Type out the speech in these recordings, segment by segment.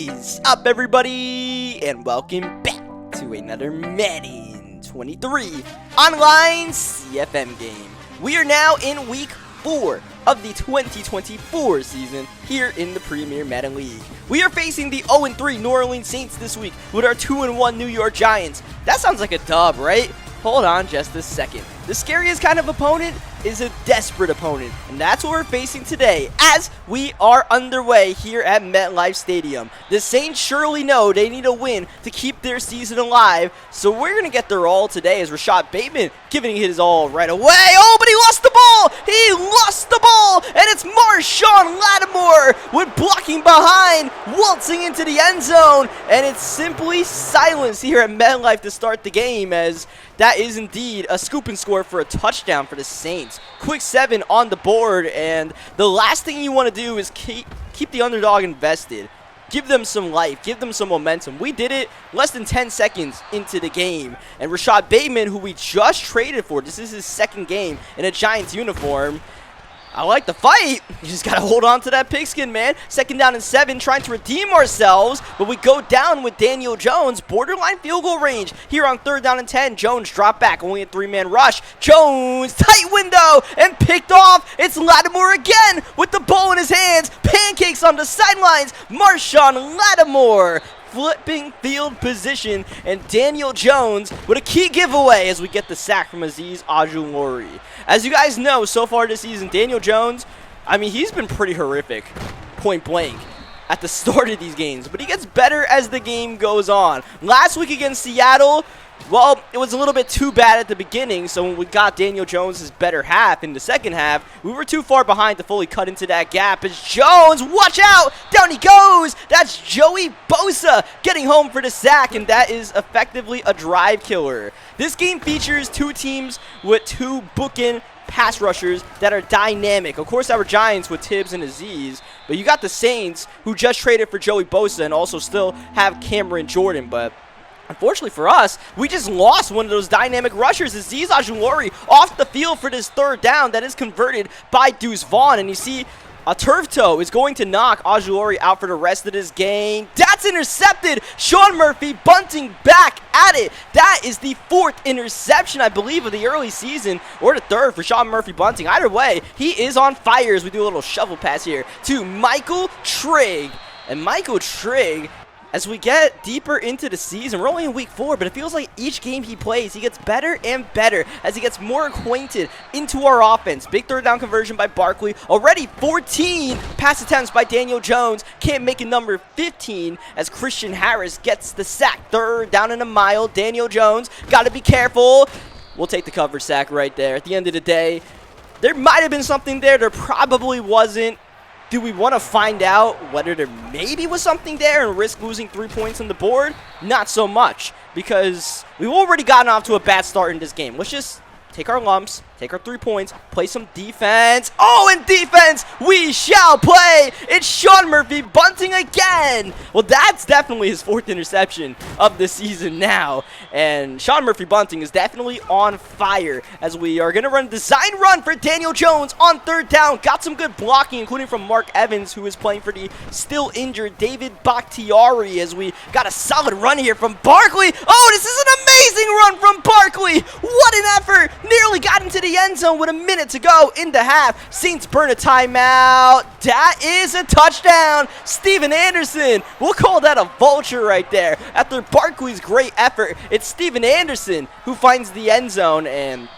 What is up, everybody, and welcome back to another Madden 23 online CFM game. We are now in week 4 of the 2024 season here in the Premier Madden League. We are facing the 0-3 New Orleans Saints this week with our 2-1 New York Giants. That sounds like a dub, right? Hold on just a second. The scariest kind of opponent is a desperate opponent, and that's what we're facing today as we are underway here at MetLife Stadium. The Saints surely know they need a win to keep their season alive, so we're going to get their all today as Rashad Bateman giving his all right away. Oh, but he lost the ball! He lost the ball! And it's Marshon Lattimore with blocking behind, waltzing into the end zone, and it's simply silence here at MetLife to start the game, as that is indeed a scoop and score for a touchdown for the Saints. Quick 7 on the board, and the last thing you want to do is keep the underdog invested. Give them some life, give them some momentum. We did it less than 10 seconds into the game, and Rashad Bateman, who we just traded for, this is his second game in a Giants uniform. I like the fight. You just got to hold on to that pigskin, man. 2nd down and 7, trying to redeem ourselves, but we go down with Daniel Jones. Borderline field goal range here on 3rd down and 10. Jones drop back, only a 3-man rush. Jones, tight window, and picked off. It's Lattimore again with the ball in his hands. Pancakes on the sidelines. Marshon Lattimore flipping field position, and Daniel Jones with a key giveaway as we get the sack from Azeez Ojulari. As you guys know, so far this season, Daniel Jones, I mean, he's been pretty horrific, point blank, at the start of these games, but he gets better as the game goes on. Last week against Seattle, well, it was a little bit too bad at the beginning, so when we got Daniel Jones' better half in the second half, we were too far behind to fully cut into that gap. As Jones, watch out, down he goes. That's Joey Bosa getting home for the sack, and that is effectively a drive killer. This game features two teams with two bookend pass rushers that are dynamic. Of course, our Giants with Tibbs and Azeez, but you got the Saints who just traded for Joey Bosa and also still have Cameron Jordan, but unfortunately for us, we just lost one of those dynamic rushers. Azeez Ojulari off the field for this 3rd down that is converted by Deuce Vaughn. And you see a turf toe is going to knock Ojulari out for the rest of this game. That's intercepted. Sean Murphy bunting back at it. That is the 4th interception, I believe, of the early season, or the 3rd for Sean Murphy bunting. Either way, he is on fire as we do a little shovel pass here to Michael Trigg. And Michael Trigg, as we get deeper into the season, we're only in week 4, but it feels like each game he plays, he gets better and better as he gets more acquainted into our offense. Big 3rd down conversion by Barkley. Already 14 pass attempts by Daniel Jones. Can't make it number 15 as Christian Harris gets the sack. 3rd down and a mile. Daniel Jones, got to be careful. We'll take the cover sack right there. At the end of the day, there might have been something there. There probably wasn't. Do we want to find out whether there maybe was something there and risk losing 3 points on the board? Not so much, because we've already gotten off to a bad start in this game. Let's just take our lumps, take our 3 points, play some defense. Oh, and defense, we shall play. It's Sean Murphy bunting again. Well, that's definitely his 4th interception of the season now. And Sean Murphy bunting is definitely on fire as we are going to run a design run for Daniel Jones on 3rd down. Got some good blocking, including from Mark Evans, who is playing for the still injured David Bakhtiari, as we got a solid run here from Barkley. Oh, this is an amazing run from Barkley. What an effort. Nearly got into the end zone with a minute to go in the half. Saints burn a timeout. That is a touchdown. Steven Anderson. We'll call that a vulture right there. After Barkley's great effort, it's Steven Anderson who finds the end zone, and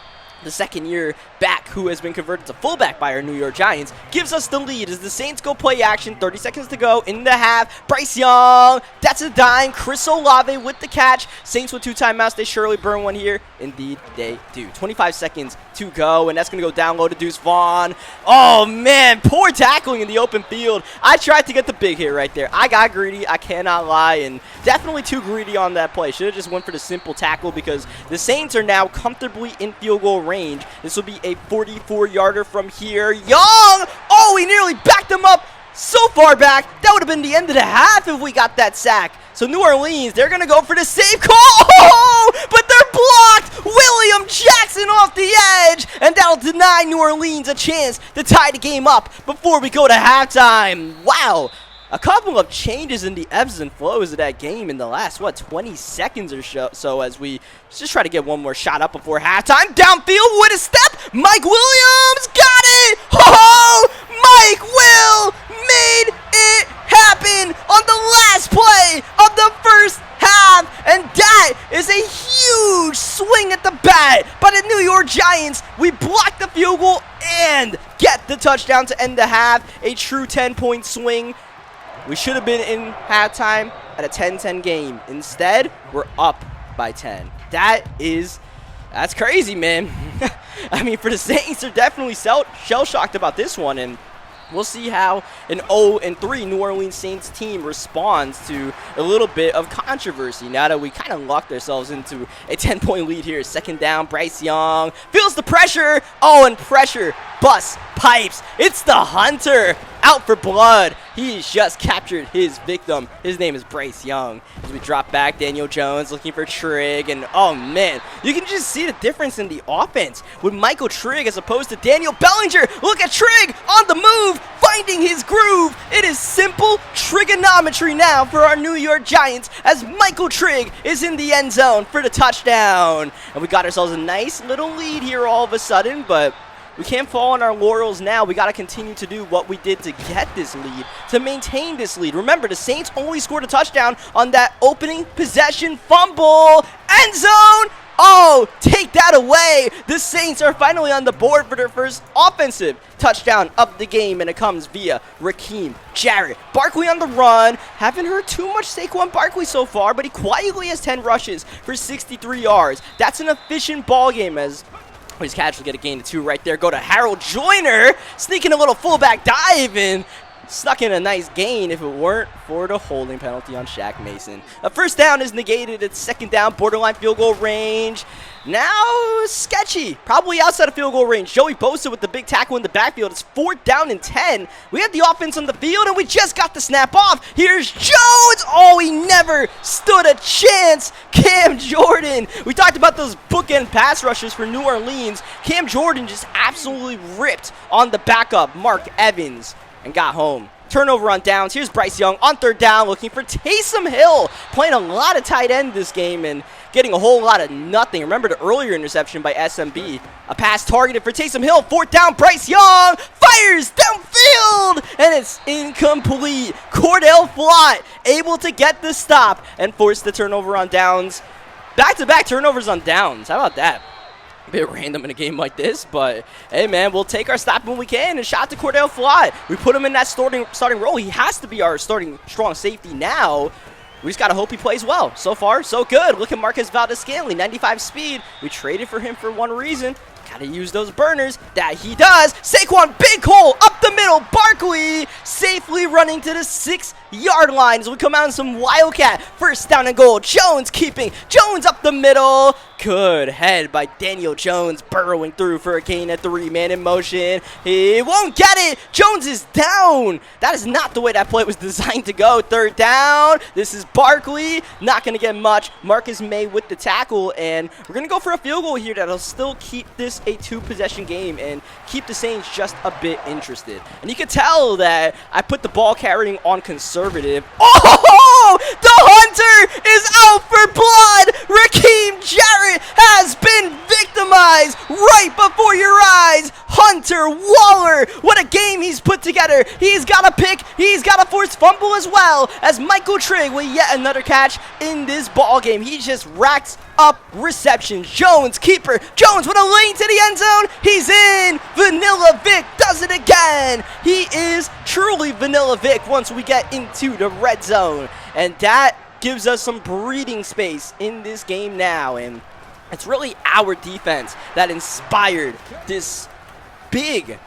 the 2nd-year back, who has been converted to fullback by our New York Giants, gives us the lead as the Saints go play action. 30 seconds to go in the half. Bryce Young, that's a dime. Chris Olave with the catch. Saints with 2 timeouts. They surely burn one here. Indeed, they do. 25 seconds to go, and that's going to go down low to Deuce Vaughn. Oh, man, poor tackling in the open field. I tried to get the big hit right there. I got greedy, I cannot lie, and definitely too greedy on that play. Should have just went for the simple tackle, because the Saints are now comfortably in field goal range. This will be a 44-yarder from here. Young! Oh, he nearly backed him up so far back. That would have been the end of the half if we got that sack. So New Orleans, they're going to go for the safe call. Oh, but they're blocked. William Jackson off the edge. And that'll deny New Orleans a chance to tie the game up before we go to halftime. Wow. a couple of changes in the ebbs and flows of that game in the last, 20 seconds or so as we just try to get one more shot up before halftime. Downfield with a step. Mike Williams got it. Oh, Mike Will made it happen on the last play of the first half, and that is a huge swing at the bat by the New York Giants. We block the field goal and get the touchdown to end the half. A true 10-point swing. We should have been in halftime at a 10-10 game. Instead, we're up by 10. That's crazy, man. I mean, for the Saints, they're definitely shell-shocked about this one, and we'll see how an 0-3 New Orleans Saints team responds to a little bit of controversy now that we kind of locked ourselves into a 10-point lead here. Second down, Bryce Young feels the pressure. Oh, and pressure busts pipes. It's the Hunter out for blood. He's just captured his victim. His name is Bryce Young. As we drop back, Daniel Jones looking for Trigg, and oh man, you can just see the difference in the offense with Michael Trigg as opposed to Daniel Bellinger. Look at Trigg on the move, finding his groove. It is simple trigonometry now for our New York Giants as Michael Trigg is in the end zone for the touchdown. And we got ourselves a nice little lead here all of a sudden, but we can't fall on our laurels now. We got to continue to do what we did to get this lead, to maintain this lead. Remember, the Saints only scored a touchdown on that opening possession fumble. End zone. Oh, take that away. The Saints are finally on the board for their first offensive touchdown of the game, and it comes via Raheem Jarrett. Barkley on the run. Haven't heard too much Saquon Barkley so far, but he quietly has 10 rushes for 63 yards. That's an efficient ball game as he's casually get a gain of 2 right there. Go to Harold Joyner, sneaking a little fullback dive and snuck in a nice gain if it weren't for the holding penalty on Shaq Mason. A first down is negated. It's second down, borderline field goal range. Now sketchy, probably outside of field goal range. Joey Bosa with the big tackle in the backfield. It's 4th down and 10. We have the offense on the field, and we just got the snap off. Here's Jones. Oh, he never stood a chance. Cam Jordan. We talked about those bookend pass rushes for New Orleans. Cam Jordan just absolutely ripped on the backup, Mark Evans, and got home. Turnover on downs. Here's Bryce Young on 3rd down looking for Taysom Hill. Playing a lot of tight end this game and getting a whole lot of nothing. Remember the earlier interception by SMB. A pass targeted for Taysom Hill. 4th down, Bryce Young fires downfield, and it's incomplete. Cordell Flott able to get the stop and force the turnover on downs. Back-to-back turnovers on downs. How about that? A bit random in a game like this, but hey man, we'll take our stop when we can. And shout out to Cordell Flott. We put him in that starting role. He has to be our starting strong safety now. We just gotta hope he plays well. So far, so good. Look at Marquez Valdes-Scantling, 95 speed. We traded for him for one reason. Gotta use those burners. That he does. Saquon, big hole up the middle. Barkley safely running to the 6-yard line as we come out in some Wildcat. First down and goal. Jones keeping. Jones up the middle. Good head by Daniel Jones, burrowing through for a gain of 3. Man in motion. He won't get it. Jones is down. That is not the way that play was designed to go. 3rd down. This is Barkley. Not going to get much. Marcus May with the tackle, and we're going to go for a field goal here that'll still keep this a 2-possession game and keep the Saints just a bit interested. And you can tell that I put the ball carrying on conservative. Oh, the Hunter is out for blood. Raheem Jarrett has been victimized right before your eyes. Hunter Waller, what a game he's put together. He's got a pick. He's got a forced fumble as well as Michael Trigg with yet another catch in this ball game. He just racks up receptions. Jones, keeper. Jones with a lane to the end zone. He's in. Vanilla Vic does it again. He is truly Vanilla Vic once we get into the red zone. And that gives us some breathing space in this game now. And it's really our defense that inspired this big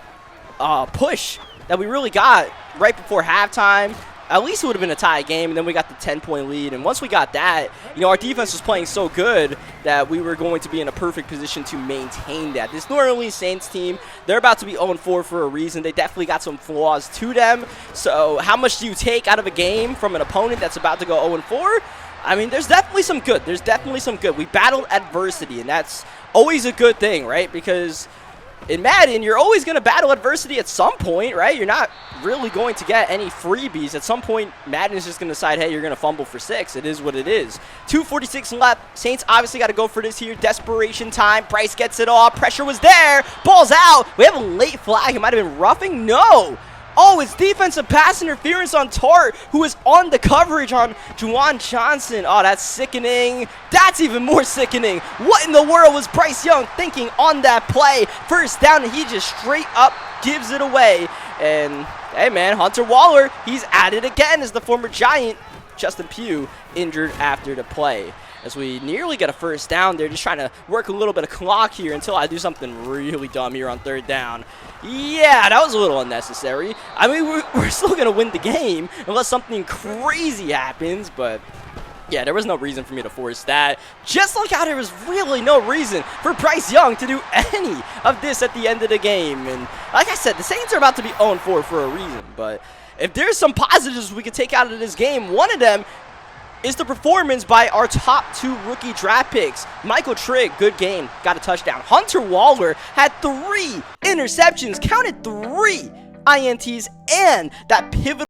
push that we really got right before halftime. At least it would have been a tie game, and then we got the 10-point lead. And once we got that, our defense was playing so good that we were going to be in a perfect position to maintain that. This New Orleans Saints team, they're about to be 0-4 for a reason. They definitely got some flaws to them. So how much do you take out of a game from an opponent that's about to go 0-4? I mean, there's definitely some good. We battled adversity, and that's always a good thing, right? Because in Madden, you're always going to battle adversity at some point, right? You're not really going to get any freebies. At some point, Madden is just going to decide, hey, you're going to fumble for 6. It is what it is. 2:46 left. Saints obviously got to go for this here. Desperation time. Bryce gets it off. Pressure was there. Ball's out. We have a late flag. It might have been roughing. No. Oh, it's defensive pass interference on Tart, who is on the coverage on Juwan Johnson. Oh, that's sickening. That's even more sickening. What in the world was Bryce Young thinking on that play? First down, and he just straight up gives it away. And, hey, man, Hunter Waller, he's at it again as the former Giant. Justin Pugh injured after the play. As we nearly get a first down, they're just trying to work a little bit of clock here until I do something really dumb here on 3rd down. Yeah, that was a little unnecessary. I mean, we're still going to win the game unless something crazy happens, but yeah, there was no reason for me to force that. Just like how there was really no reason for Bryce Young to do any of this at the end of the game. And like I said, the Saints are about to be 0-4 for a reason, but if there's some positives we could take out of this game, one of them is the performance by our top 2 rookie draft picks. Michael Trigg, good game, got a touchdown. Hunter Waller had 3 interceptions, counted 3 INTs, and that pivotal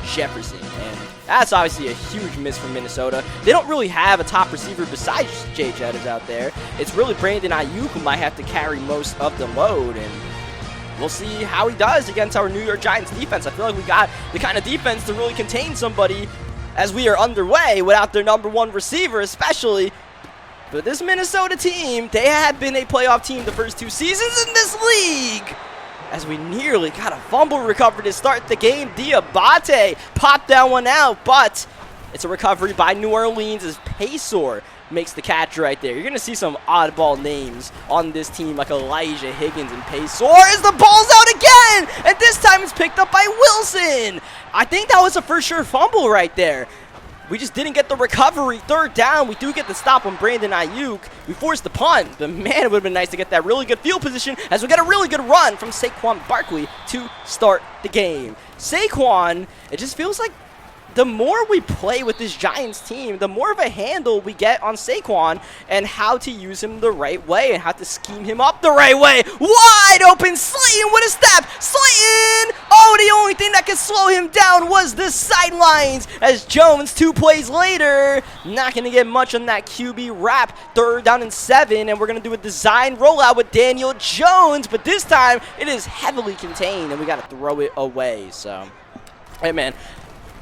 Jefferson, and that's obviously a huge miss from Minnesota. They don't really have a top receiver besides Jay Jettas out there. It's really Brandon Ayuk who might have to carry most of the load, and we'll see how he does against our New York Giants defense. I feel like we got the kind of defense to really contain somebody as we are underway without their #1 receiver especially. But this Minnesota team, they had been a playoff team the first 2 seasons in this league. As we nearly got a fumble recovery to start the game. Diabate popped that one out, but it's a recovery by New Orleans as Paysor makes the catch right there. You're going to see some oddball names on this team like Elijah Higgins and Paysor as the ball's out again, and this time it's picked up by Wilson. I think that was a for sure fumble right there. We just didn't get the recovery. 3rd down, we do get the stop on Brandon Ayuk. We forced the punt, but man, it would have been nice to get that really good field position as we get a really good run from Saquon Barkley to start the game. Saquon, it just feels like the more we play with this Giants team, the more of a handle we get on Saquon and how to use him the right way and how to scheme him up the right way. Wide open, Slayton with a step. Slayton! Oh, the only thing that could slow him down was the sidelines as Jones 2 plays later. Not going to get much on that QB wrap. 3rd down and 7, and we're going to do a design rollout with Daniel Jones, but this time it is heavily contained and we got to throw it away. So, hey, man.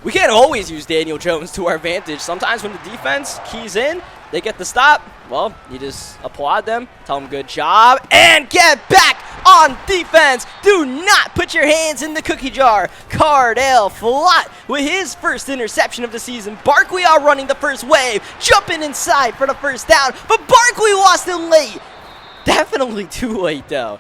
We can't always use Daniel Jones to our advantage. Sometimes when the defense keys in, they get the stop. Well, you just applaud them, tell them good job, and get back on defense. Do not put your hands in the cookie jar. Cardale Flott with his first interception of the season. Barkley outrunning the first wave, jumping inside for the first down, but Barkley lost it late. Definitely too late, though.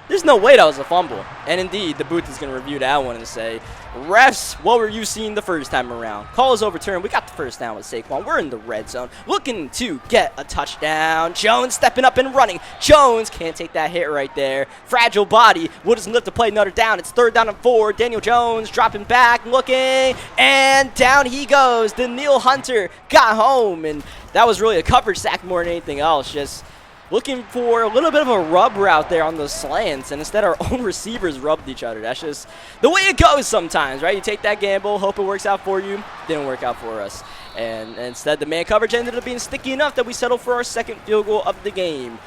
There's no way that was a fumble. And indeed, the booth is going to review that one and say, refs, what were you seeing the first time around? Call is overturned. We got the first down with Saquon. We're in the red zone, looking to get a touchdown. Jones stepping up and running. Jones can't take that hit right there. Fragile body. Will just live to play another down. It's 3rd down and 4. Daniel Jones dropping back, looking, and down he goes. Daniil Hunter got home, and that was really a coverage sack more than anything else. Just looking for a little bit of a rub route there on those slants, and instead our own receivers rubbed each other. That's just the way it goes sometimes, right? You take that gamble, hope it works out for you. Didn't work out for us. And instead, the man coverage ended up being sticky enough that we settled for our 2nd field goal of the game,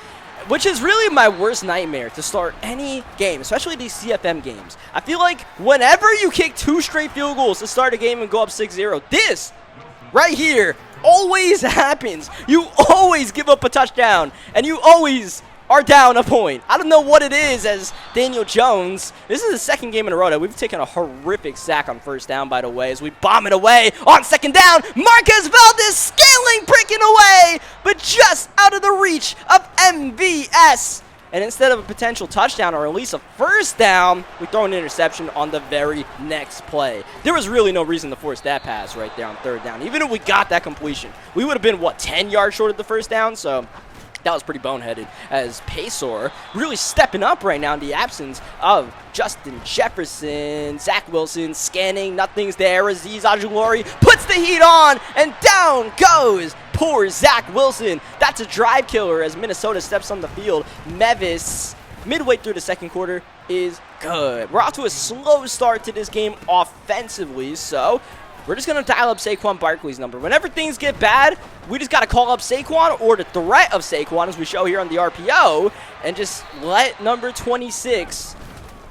which is really my worst nightmare to start any game, especially these CFM games. I feel like whenever you kick 2 straight field goals to start a game and go up 6-0, this right here always happens. You always give up a touchdown, and you always are down a point. I don't know what it is as Daniel Jones. This is the 2nd game in a row that we've taken a horrific sack on 1st down, by the way, as we bomb it away on 2nd down. Marquez Valdez scaling, breaking away, but just out of the reach of MVS. And instead of a potential touchdown or at least a first down, we throw an interception on the very next play. There was really no reason to force that pass right there on 3rd down. Even if we got that completion, we would have been, what, 10 yards short of the first down? So That was pretty boneheaded, as Paysor really stepping up right now in the absence of Justin Jefferson. Zach Wilson scanning, nothing's there. Aziz Ojulari puts the heat on, and down goes poor Zach Wilson. That's a drive killer as Minnesota steps on the field. Mevis, midway through the second quarter, is good. We're off to a slow start to this game offensively, so we're just going to dial up Saquon Barkley's number. Whenever things get bad, we just got to call up Saquon or the threat of Saquon, as we show here on the RPO, and just let number 26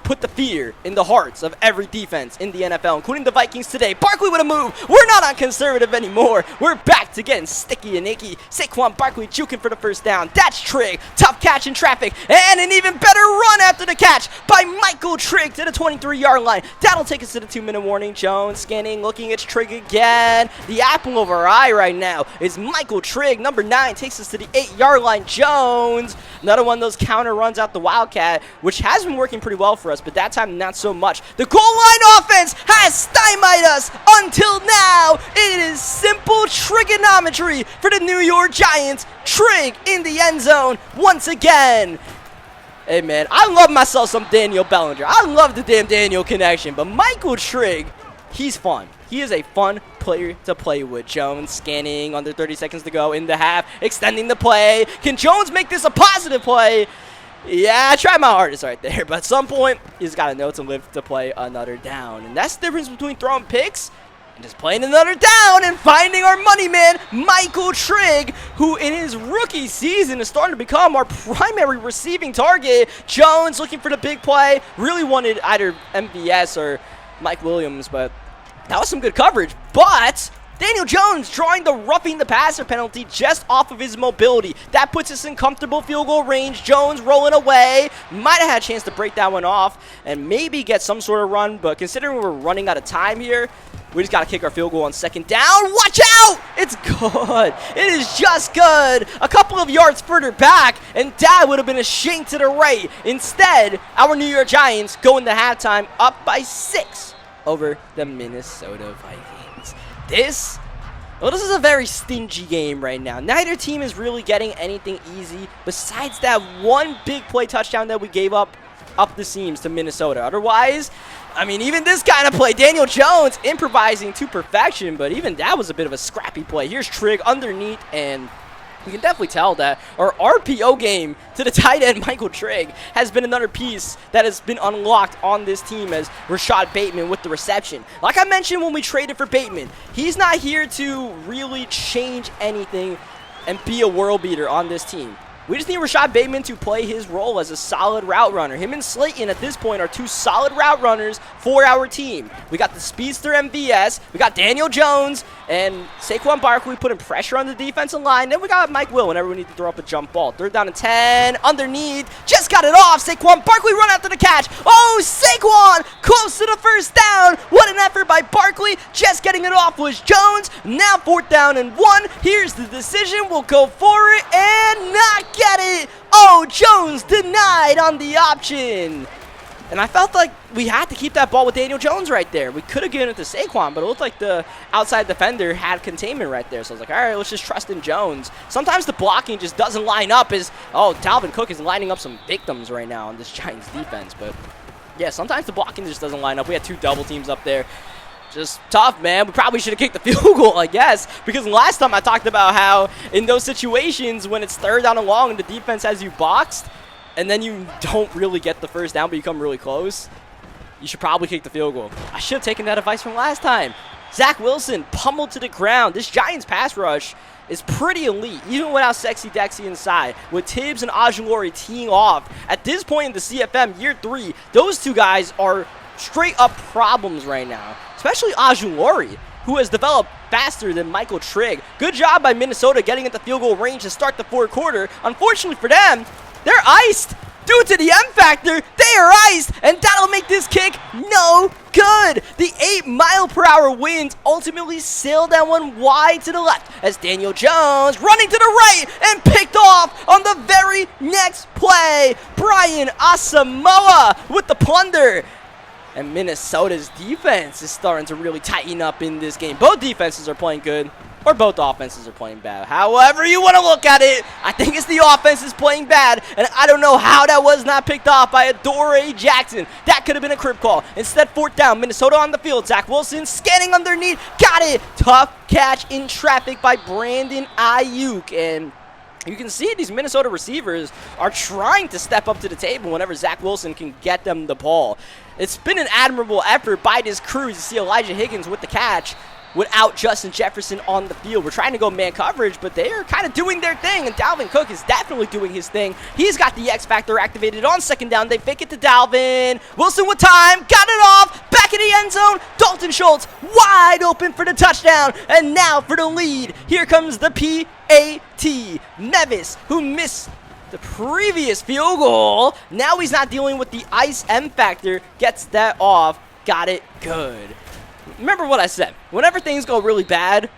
put the fear in the hearts of every defense in the NFL, including the Vikings today. Barkley with a move. We're not on conservative anymore. We're back to getting sticky and icky. Saquon Barkley juking for the first down. That's Trigg. Tough catch in traffic. And an even better run after the catch by Michael Trigg to the 23-yard line. That'll take us to the 2-minute warning. Jones scanning, looking at Trigg again. The apple of our eye right now is Michael Trigg. Number 9 takes us to the 8-yard line. Jones. Another one of those counter runs out the Wildcat, which has been working pretty well for us, but that time not so much. The goal line offense has stymied us until now. It is simple trigonometry for the New York Giants. Trigg in the end zone once again. Hey man, I love myself some Daniel Bellinger. I love the damn Daniel connection, but Michael Trigg, he's fun. He is a fun player to play with. Jones scanning, under 30 seconds to go in the half, extending the play. Can Jones make this a positive play? Yeah, I tried my hardest right there, but at some point, you just got to know to live to play another down. And that's the difference between throwing picks and just playing another down and finding our money man, Michael Trigg, who in his rookie season is starting to become our primary receiving target. Jones looking for the big play. Really wanted either MVS or Mike Williams, but that was some good coverage. But Daniel Jones drawing the roughing the passer penalty just off of his mobility. That puts us in comfortable field goal range. Jones rolling away. Might have had a chance to break that one off and maybe get some sort of run, but considering we're running out of time here, we just got to kick our field goal on second down. Watch out! It's good. It is just good. A couple of yards further back, and that would have been a shank to the right. Instead, our New York Giants go into halftime up by 6 over the Minnesota Vikings. This is a very stingy game right now. Neither team is really getting anything easy besides that one big play touchdown that we gave up the seams to Minnesota. Otherwise, I mean, even this kind of play, Daniel Jones improvising to perfection, but even that was a bit of a scrappy play. Here's Trigg underneath, and you can definitely tell that our RPO game to the tight end, Michael Trigg, has been another piece that has been unlocked on this team as Rashad Bateman with the reception. Like I mentioned when we traded for Bateman, he's not here to really change anything and be a world beater on this team. We just need Rashad Bateman to play his role as a solid route runner. Him and Slayton at this point are two solid route runners for our team. We got the speedster MVS, we got Daniel Jones, and Saquon Barkley putting pressure on the defensive line. Then we got Mike Will whenever we need to throw up a jump ball. 3rd down and 10, underneath, just got it off. Saquon Barkley run after the catch. Oh, Saquon close to the first down. What an effort by Barkley. Just getting it off was Jones. Now 4th down and 1. Here's the decision. We'll go for it and not get it. Oh, Jones denied on the option. And I felt like we had to keep that ball with Daniel Jones right there. We could have given it to Saquon, but it looked like the outside defender had containment right there. So I was like, all right, let's just trust in Jones. Sometimes the blocking just doesn't line up as, oh, Dalvin Cook is lining up some victims right now on this Giants defense. But, yeah, sometimes the blocking just doesn't line up. We had 2 double teams up there. Just tough, man. We probably should have kicked the field goal, I guess, because last time I talked about how in those situations when it's 3rd down and long and the defense has you boxed, and then you don't really get the first down but you come really close, you should probably kick the field goal. I should have taken that advice from last time. Zach Wilson pummeled to the ground. This Giants pass rush is pretty elite, even without Sexy Dexy inside. With Tibbs and Ojulari teeing off. At this point in the CFM, year 3, those 2 guys are straight up problems right now. Especially Ojulari, who has developed faster than Michael Trigg. Good job by Minnesota getting at the field goal range to start the 4th quarter. Unfortunately for them, they're iced. Due to the M factor, they are iced, and that'll make this kick no good. The 8-mile-per-hour wind ultimately sailed that one wide to the left as Daniel Jones running to the right and picked off on the very next play. Brian Asamoah with the plunder. And Minnesota's defense is starting to really tighten up in this game. Both defenses are playing good, or both offenses are playing bad. However you want to look at it, I think it's the offense is playing bad, and I don't know how that was not picked off by Adoree Jackson. That could have been a crib call. Instead, fourth down, Minnesota on the field. Zach Wilson scanning underneath, got it. Tough catch in traffic by Brandon Ayuk, and you can see these Minnesota receivers are trying to step up to the table whenever Zach Wilson can get them the ball. It's been an admirable effort by this crew to see Elijah Higgins with the catch without Justin Jefferson on the field. We're trying to go man coverage, but they are kind of doing their thing, and Dalvin Cook is definitely doing his thing. He's got the X Factor activated on second down. They fake it to Dalvin. Wilson with time, got it off, back in the end zone. Dalton Schultz wide open for the touchdown, and now for the lead. Here comes the P.A.T. Nevis, who missed the previous field goal. Now he's not dealing with the ice M factor, gets that off, got it good. Remember what I said, whenever things go really bad,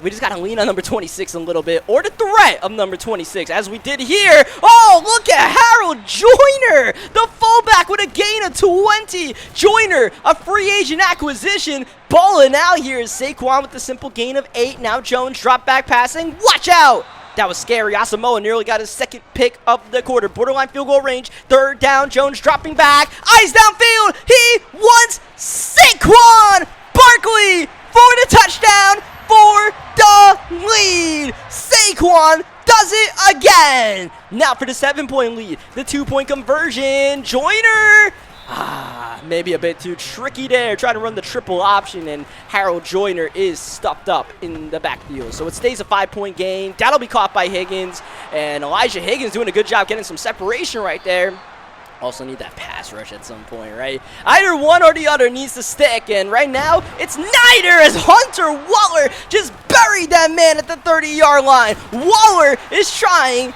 we just got to lean on number 26 a little bit, or the threat of number 26, as we did here. Oh, look at Harold Joyner, the fullback with a gain of 20. Joyner, a free agent acquisition, balling out here is Saquon with the simple gain of 8. Now Jones drop back passing, watch out. That was scary. Asamoah nearly got his second pick of the quarter. Borderline field goal range. Third down. Jones dropping back. Eyes downfield. He wants Saquon Barkley for the touchdown for the lead. Saquon does it again. Now for the 7-point lead. The 2-point conversion. Joyner. Maybe a bit too tricky there, trying to run the triple option, and Harold Joyner is stuffed up in the backfield. So it stays a 5-point game. That'll be caught by Higgins, and Elijah Higgins doing a good job getting some separation right there. Also need that pass rush at some point, right? Either one or the other needs to stick, and right now, it's neither, as Hunter Waller just buried that man at the 30-yard line. Waller is trying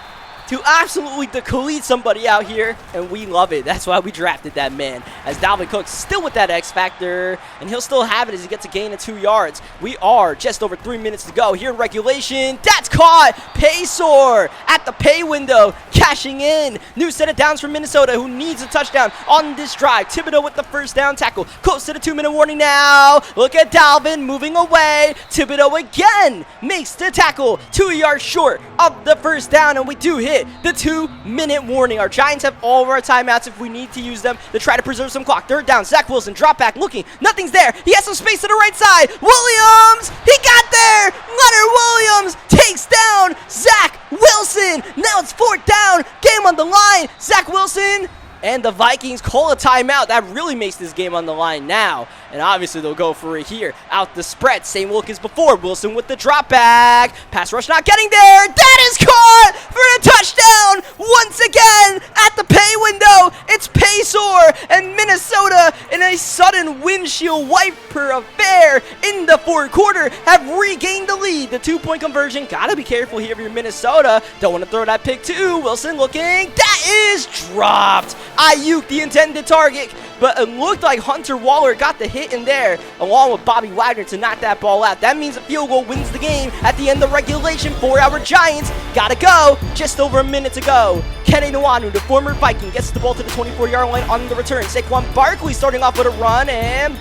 to absolutely delete somebody out here, and we love it. That's why we drafted that man, as Dalvin Cook still with that X factor, and he'll still have it as he gets a gain of 2 yards. We are just over 3 minutes to go here in regulation. That's caught. Paysor at the pay window, cashing in. New set of downs for Minnesota, who needs a touchdown on this drive. Thibodeau with the first down tackle, close to the 2-minute warning now. Look at Dalvin moving away. Thibodeau again makes the tackle, 2 yards short of the first down, and we do hit the 2-minute warning. Our Giants have all of our timeouts if we need to use them to try to preserve some clock. Third down, Zach Wilson, drop back, looking, nothing's there. He has some space to the right side. Williams, he got there. Leonard Williams takes down Zach Wilson. Now it's fourth down, game on the line. Zach Wilson and the Vikings call a timeout. That really makes this game on the line now. And obviously they'll go for it here. Out the spread. Same look as before. Wilson with the drop back. Pass rush not getting there. That is caught for a touchdown. Once again at the pay window. It's Paysor and Minnesota in a sudden windshield wiper affair in the fourth quarter have regained the lead. The 2-point conversion. Gotta be careful here if you're Minnesota. Don't want to throw that pick too. Wilson looking. That is dropped. Ayuk the intended target, but it looked like Hunter Waller got the hit in there along with Bobby Wagner to knock that ball out. That means a field goal wins the game at the end of regulation for our Giants. Gotta go. Just over a minute to go. Kenny Nwanu, the former Viking, gets the ball to the 24-yard line on the return. Saquon Barkley starting off with a run and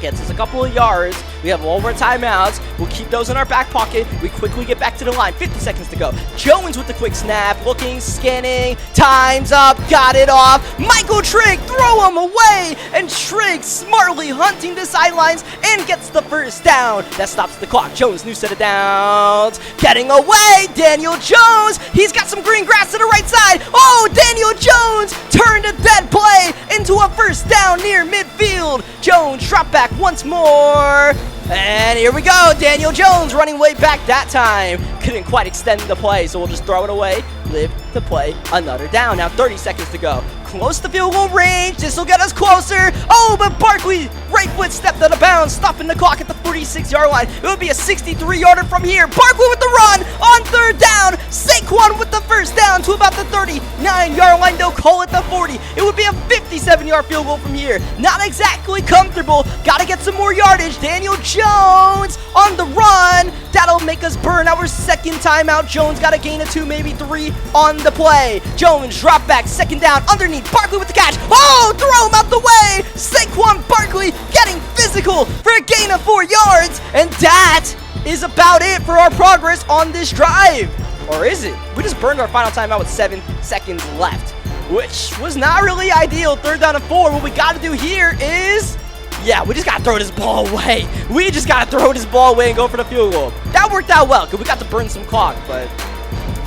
gets us a couple of yards. We have all of our timeouts. We'll keep those in our back pocket. We quickly get back to the line. 50 seconds to go. Jones with the quick snap. Looking, scanning. Time's up. Got it off. Michael Trigg, throw him away. And Trigg smartly hunting the sidelines and gets the first down. That stops the clock. Jones, new set of downs. Getting away. Daniel Jones. He's got some green grass to the right side. Oh, Daniel Jones turned a dead play into a first down near midfield. Jones drop back once more. And here we go. Daniel Jones running way back that time. Couldn't quite extend the play, so we'll just throw it away. Live to play another down. Now 30 seconds to go. Close to field goal range. This will get us closer. Oh, but Barkley, right foot stepped out of bounds, stopping the clock at the 46-yard line. It would be a 63-yarder from here. Barkley with the run on third down. Saquon with the first down to about the 39-yard line. They'll call it the 40. It would be a 57-yard field goal from here. Not exactly comfortable. Got to get some more yardage. Daniel Jones on the run. That'll make us burn our second timeout. Jones got a gain of 2, maybe 3 on the play. Jones drop back, second down, underneath. Barkley with the catch. Oh, throw him out the way. Saquon Barkley getting physical for a gain of 4 yards. And that is about it for our progress on this drive. Or is it? We just burned our final timeout with 7 seconds left, which was not really ideal. 3rd down and 4. What we got to do here is, yeah, we just got to throw this ball away. We just got to throw this ball away and go for the field goal. That worked out well because we got to burn some clock, but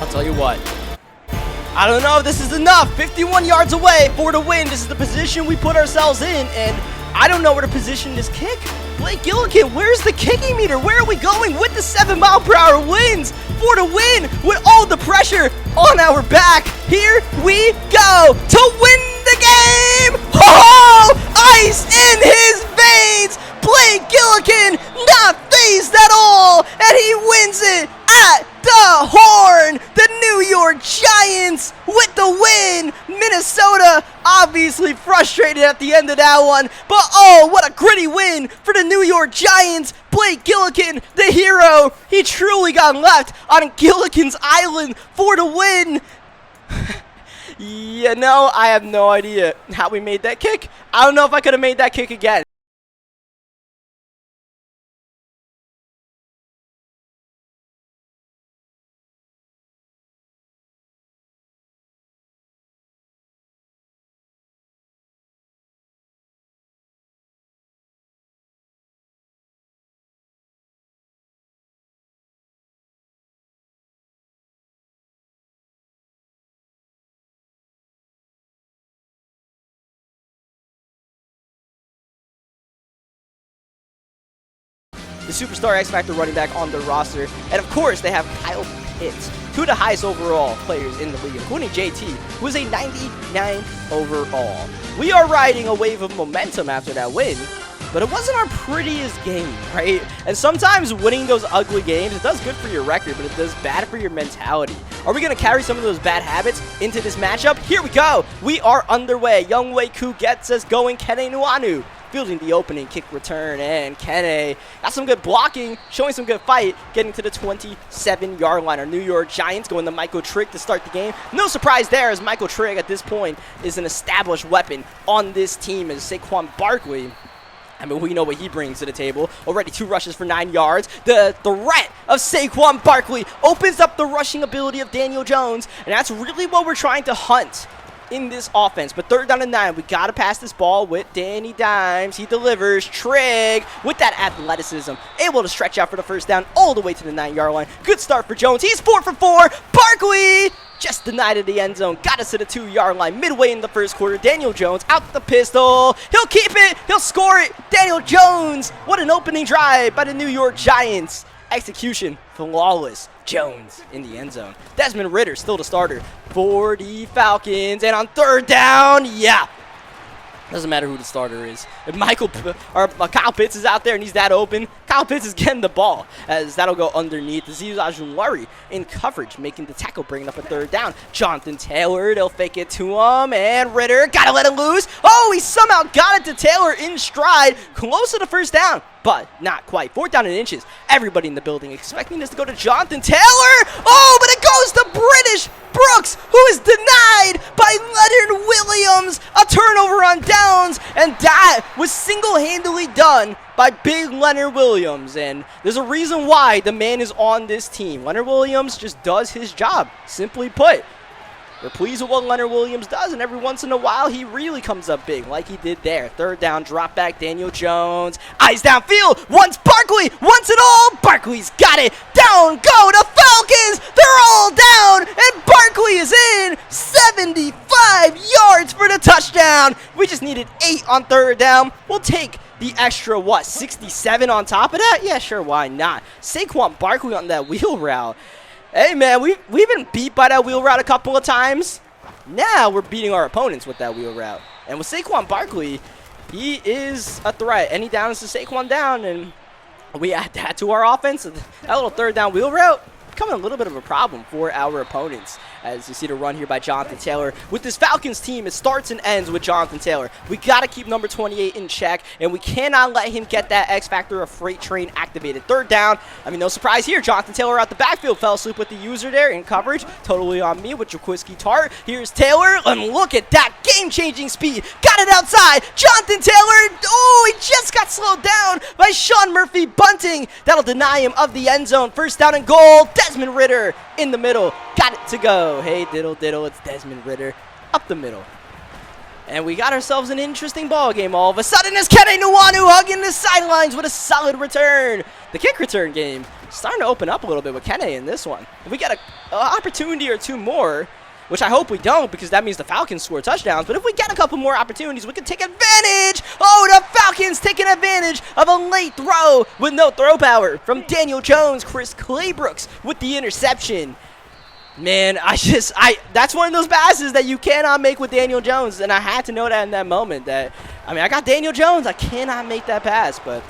I'll tell you what. I don't know if this is enough. 51 yards away for the win. This is the position we put ourselves in, and I don't know where to position this kick. Blake Gillikin, where's the kicking meter? Where are we going with the 7-mile-per-hour winds for the win with all the pressure on our back? Here we go to win the game. Oh, ice in his veins. Blake Gillikin not phased at all, and he wins it at the horn. The New York Giants with the win. Minnesota obviously frustrated at the end of that one, but oh, what a gritty win for the New York Giants. Blake Gillikin, the hero, he truly got left on Gillikin's Island for the win. You know, I have no idea how we made that kick. I don't know if I could have made that kick again. The superstar X Factor running back on the roster. And of course, they have Kyle Pitts, two of the highest overall players in the league, including JT, who is a 99 overall. We are riding a wave of momentum after that win, but it wasn't our prettiest game, right? And sometimes winning those ugly games, it does good for your record, but it does bad for your mentality. Are we going to carry some of those bad habits into this matchup? Here we go. We are underway. Younghoe Koo gets us going. Kene Nwanu fielding the opening kick return, and Kene got some good blocking, showing some good fight, getting to the 27-yard line. Our New York Giants going to Michael Trigg to start the game. No surprise there, as Michael Trigg at this point is an established weapon on this team, as Saquon Barkley, I mean, we know what he brings to the table. Already 2 rushes for 9 yards. The threat of Saquon Barkley opens up the rushing ability of Daniel Jones, and that's really what we're trying to hunt in this offense. But 3rd down and 9, we got to pass this ball with Danny Dimes. He delivers. Trigg with that athleticism, able to stretch out for the first down all the way to the 9-yard line. Good start for Jones. He's 4 for 4. Barkley just denied at the end zone. Got us to the 2-yard line midway in the first quarter. Daniel Jones out the pistol. He'll keep it. He'll score it. Daniel Jones. What an opening drive by the New York Giants. Execution flawless. Jones in the end zone. Desmond Ridder still the starter for the Falcons. And on 3rd down, yeah, doesn't matter who the starter is. If Kyle Pitts is out there and he's that open, Kyle Pitts is getting the ball, as that'll go underneath. Azeez Ojulari in coverage, making the tackle, bringing up a 3rd down. Jonathan Taylor, they'll fake it to him, and Ridder, gotta let it loose. Oh, he somehow got it to Taylor in stride, close to the first down, but not quite. 4th down and inches. Everybody in the building expecting this to go to Jonathan Taylor. Oh, but it goes to British Brooks, who is denied by Leonard Williams. A turnover on downs, and that was single-handedly done by big Leonard Williams. And there's a reason why the man is on this team. Leonard Williams just does his job, simply put. We're pleased with what Leonard Williams does, and every once in a while, he really comes up big, like he did there. 3rd down, drop back, Daniel Jones. Eyes downfield, wants Barkley, wants it all. Barkley's got it. Down go the Falcons. They're all down, and Barkley is in. 75 yards for the touchdown. We just needed 8 on 3rd down. We'll take the extra, 67 on top of that? Yeah, sure, why not? Saquon Barkley on that wheel route. Hey, man, we've been beat by that wheel route a couple of times. Now we're beating our opponents with that wheel route. And with Saquon Barkley, he is a threat. Any down is to Saquon down, and we add that to our offense. That little 3rd down wheel route becoming a little bit of a problem for our opponents. As you see the run here by Jonathan Taylor. With this Falcons team, it starts and ends with Jonathan Taylor. We got to keep number 28 in check, and we cannot let him get that X factor of freight train activated. Third down. I mean, no surprise here. Jonathan Taylor out the backfield. Fell asleep with the user there in coverage. Totally on me with Jaquiski Tart. Here's Taylor, and look at that game-changing speed. Got it outside. Jonathan Taylor, oh, he just got slowed down by Sean Murphy bunting. That'll deny him of the end zone. First down and goal. Desmond Ridder in the middle. Got it to go. Hey, diddle, diddle. It's Desmond Ridder up the middle. And we got ourselves an interesting ball game all of a sudden as Kene Nwanu hugging the sidelines with a solid return. The kick return game starting to open up a little bit with Kene in this one. If we get an opportunity or two more, which I hope we don't because that means the Falcons score touchdowns, but if we get a couple more opportunities, we can take advantage. Oh, the Falcons taking advantage of a late throw with no throw power from Daniel Jones. Chris Claybrooks with the interception. Man, that's one of those passes that you cannot make with Daniel Jones, and I had to know that in that moment that, I got Daniel Jones, I cannot make that pass, but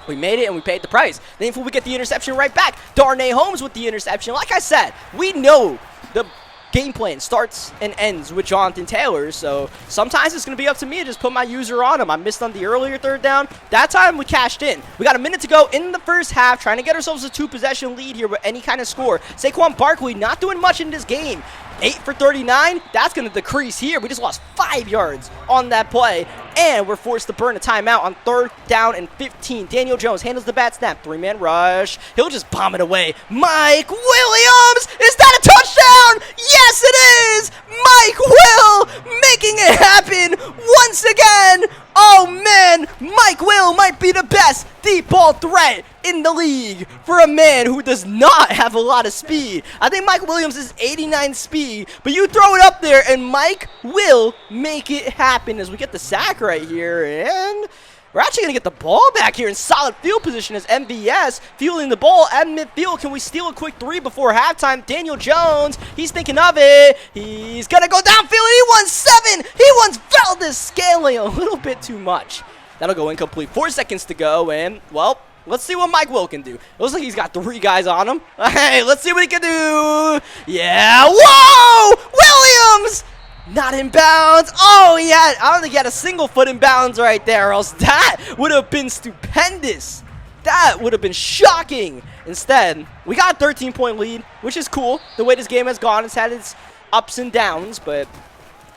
we made it and we paid the price. Then we get the interception right back. Darnay Holmes with the interception. Like I said, we know the game plan starts and ends with Jonathan Taylor, so sometimes it's going to be up to me to just put my user on him. I missed on the earlier third down. That time we cashed in. We got a minute to go in the first half, trying to get ourselves a 2-possession lead here with any kind of score. Saquon Barkley not doing much in this game. 8 for 39, that's going to decrease here. We just lost 5 yards on that play, and we're forced to burn a timeout on third down and 15. Daniel Jones handles the bat snap, 3-man rush. He'll just bomb it away. Mike Williams, is that a touchdown? Yes, it is. Mike Will making it happen once again. Oh, man, Mike Will might be the best deep ball threat in the league for a man who does not have a lot of speed. I think Mike Williams is 89 speed, but you throw it up there, and Mike will make it happen as we get the sack right here, and we're actually going to get the ball back here in solid field position as MVS fielding the ball at midfield. Can we steal a quick 3 before halftime? Daniel Jones, he's thinking of it. He's going to go downfield. He wants 7. He wants Valdez scaling a little bit too much. That'll go incomplete. 4 seconds to go, and, well, let's see what Mike Will can do. It looks like he's got 3 guys on him. Hey, let's see what he can do. Yeah. Whoa! Williams! Not in bounds. Oh, yeah. I don't think he had a single foot in bounds right there, or else that would have been stupendous. That would have been shocking. Instead, we got a 13-point lead, which is cool. The way this game has gone, it's had its ups and downs, but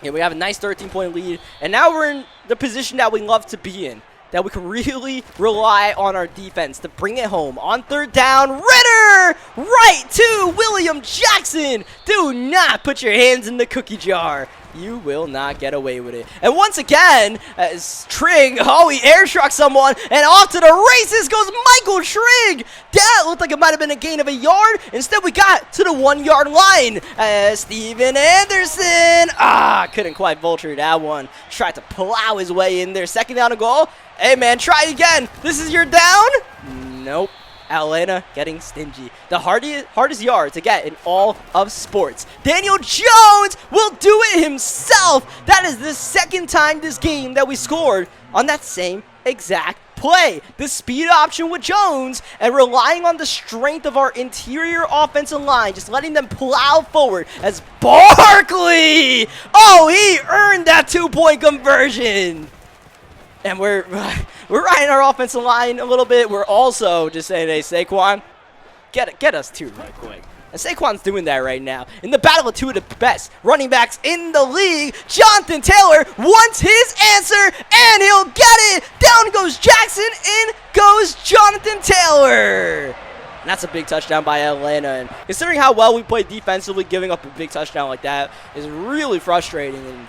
yeah, we have a nice 13-point lead. And now we're in the position that we love to be in, that we can really rely on our defense to bring it home. On third down, Ridder right to William Jackson. Do not put your hands in the cookie jar. You will not get away with it. And once again, as Trigg, he air struck someone, and off to the races goes Michael Trigg. That looked like it might have been a gain of a yard. Instead, we got to the 1-yard line. Steven Anderson, couldn't quite vulture that one. Tried to plow his way in there. Second down and goal. Hey, man, try again. This is your down? Nope. Atlanta getting stingy. The hardest yard to get in all of sports. Daniel Jones will do it himself. That is the second time this game that we scored on that same exact play. The speed option with Jones and relying on the strength of our interior offensive line, just letting them plow forward as Barkley. Oh, he earned that 2-point conversion. And we're riding our offensive line a little bit. We're also just saying, hey, Saquon, get us 2 right quick. And Saquon's doing that right now. In the battle of 2 of the best running backs in the league, Jonathan Taylor wants his answer, and he'll get it. Down goes Jackson, in goes Jonathan Taylor. And that's a big touchdown by Atlanta. And considering how well we played defensively, giving up a big touchdown like that is really frustrating. And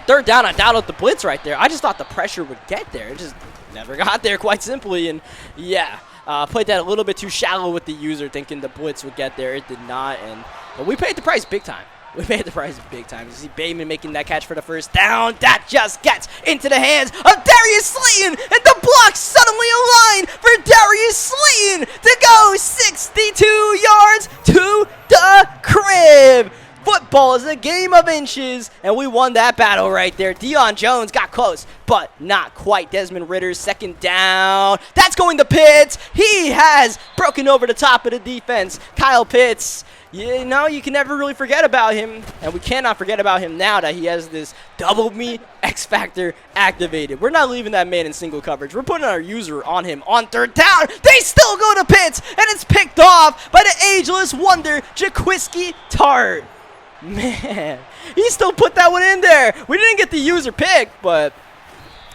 third down, I doubted the blitz right there. I just thought the pressure would get there. It just never got there, quite simply. And, yeah, played that a little bit too shallow with the user, thinking the blitz would get there. It did not. But we paid the price big time. We paid the price big time. You see Bateman making that catch for the first down. That just gets into the hands of Darius Slayton. And the block suddenly aligned for Darius Slayton to go 62 yards to the crib. Foot football is a game of inches, and we won that battle right there. Deion Jones got close, but not quite. Desmond Ritter's second down. That's going to Pitts. He has broken over the top of the defense. Kyle Pitts, you know, you can never really forget about him, and we cannot forget about him now that he has this double me X Factor activated. We're not leaving that man in single coverage. We're putting our user on him on third down. They still go to Pitts, and it's picked off by the ageless wonder, Jaquiski Tart. Man, he still put that one in there. We didn't get the user pick, but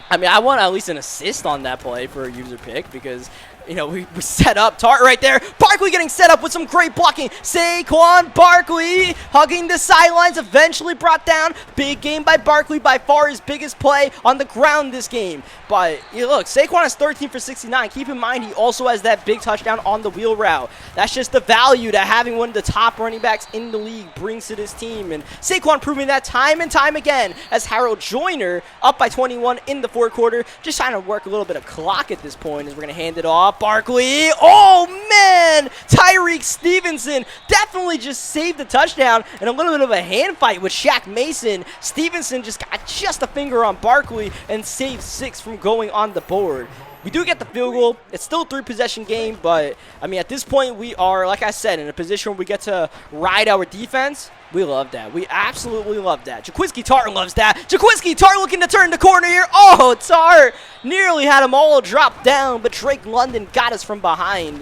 I mean, I want at least an assist on that play for a user pick because, you know, we set up Tart right there. Barkley getting set up with some great blocking. Saquon Barkley hugging the sidelines, eventually brought down. Big game by Barkley, by far his biggest play on the ground this game. But you look, Saquon is 13 for 69. Keep in mind, he also has that big touchdown on the wheel route. That's just the value that having one of the top running backs in the league brings to this team. And Saquon proving that time and time again as Harold Joyner up by 21 in the fourth quarter. Just trying to work a little bit of clock at this point as we're going to hand it off. Barkley, oh man, Tyreek Stevenson definitely just saved the touchdown and a little bit of a hand fight with Shaq Mason. Stevenson just got just a finger on Barkley and saved 6 from going on the board. We do get the field goal. It's still a 3-possession game, but I mean, at this point, we are, like I said, in a position where we get to ride our defense. We love that. We absolutely love that. Jaquiski Tart loves that. Jaquiski Tart looking to turn the corner here. Oh, Tart nearly had them all drop down, but Drake London got us from behind.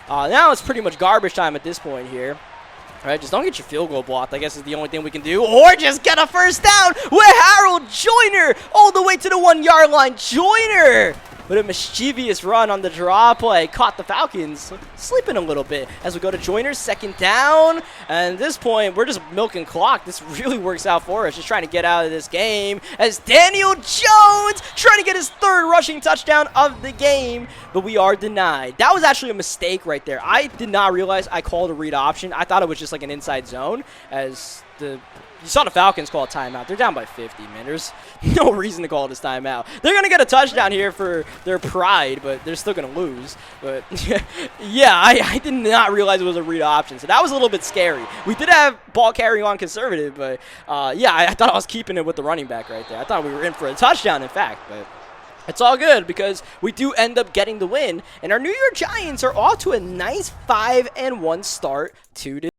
Now it's pretty much garbage time at this point here. All right, just don't get your field goal blocked, I guess, is the only thing we can do. Or just get a first down with Harold Joyner all the way to the 1-yard line. Joyner with a mischievous run on the draw play. Caught the Falcons sleeping a little bit as we go to Joyner's second down. And at this point, we're just milking clock. This really works out for us, just trying to get out of this game as Daniel Jones trying to get his 3rd rushing touchdown of the game, but we are denied. That was actually a mistake right there. I did not realize I called a read option. I thought it was just like an inside zone as you saw the Falcons call a timeout. They're down by 50, man. There's no reason to call this timeout. They're going to get a touchdown here for their pride, but they're still going to lose. But, yeah, I did not realize it was a read option, so that was a little bit scary. We did have ball carrying on conservative, but, yeah, I thought I was keeping it with the running back right there. I thought we were in for a touchdown, in fact, but it's all good because we do end up getting the win, and our New York Giants are off to a nice 5-1 start to the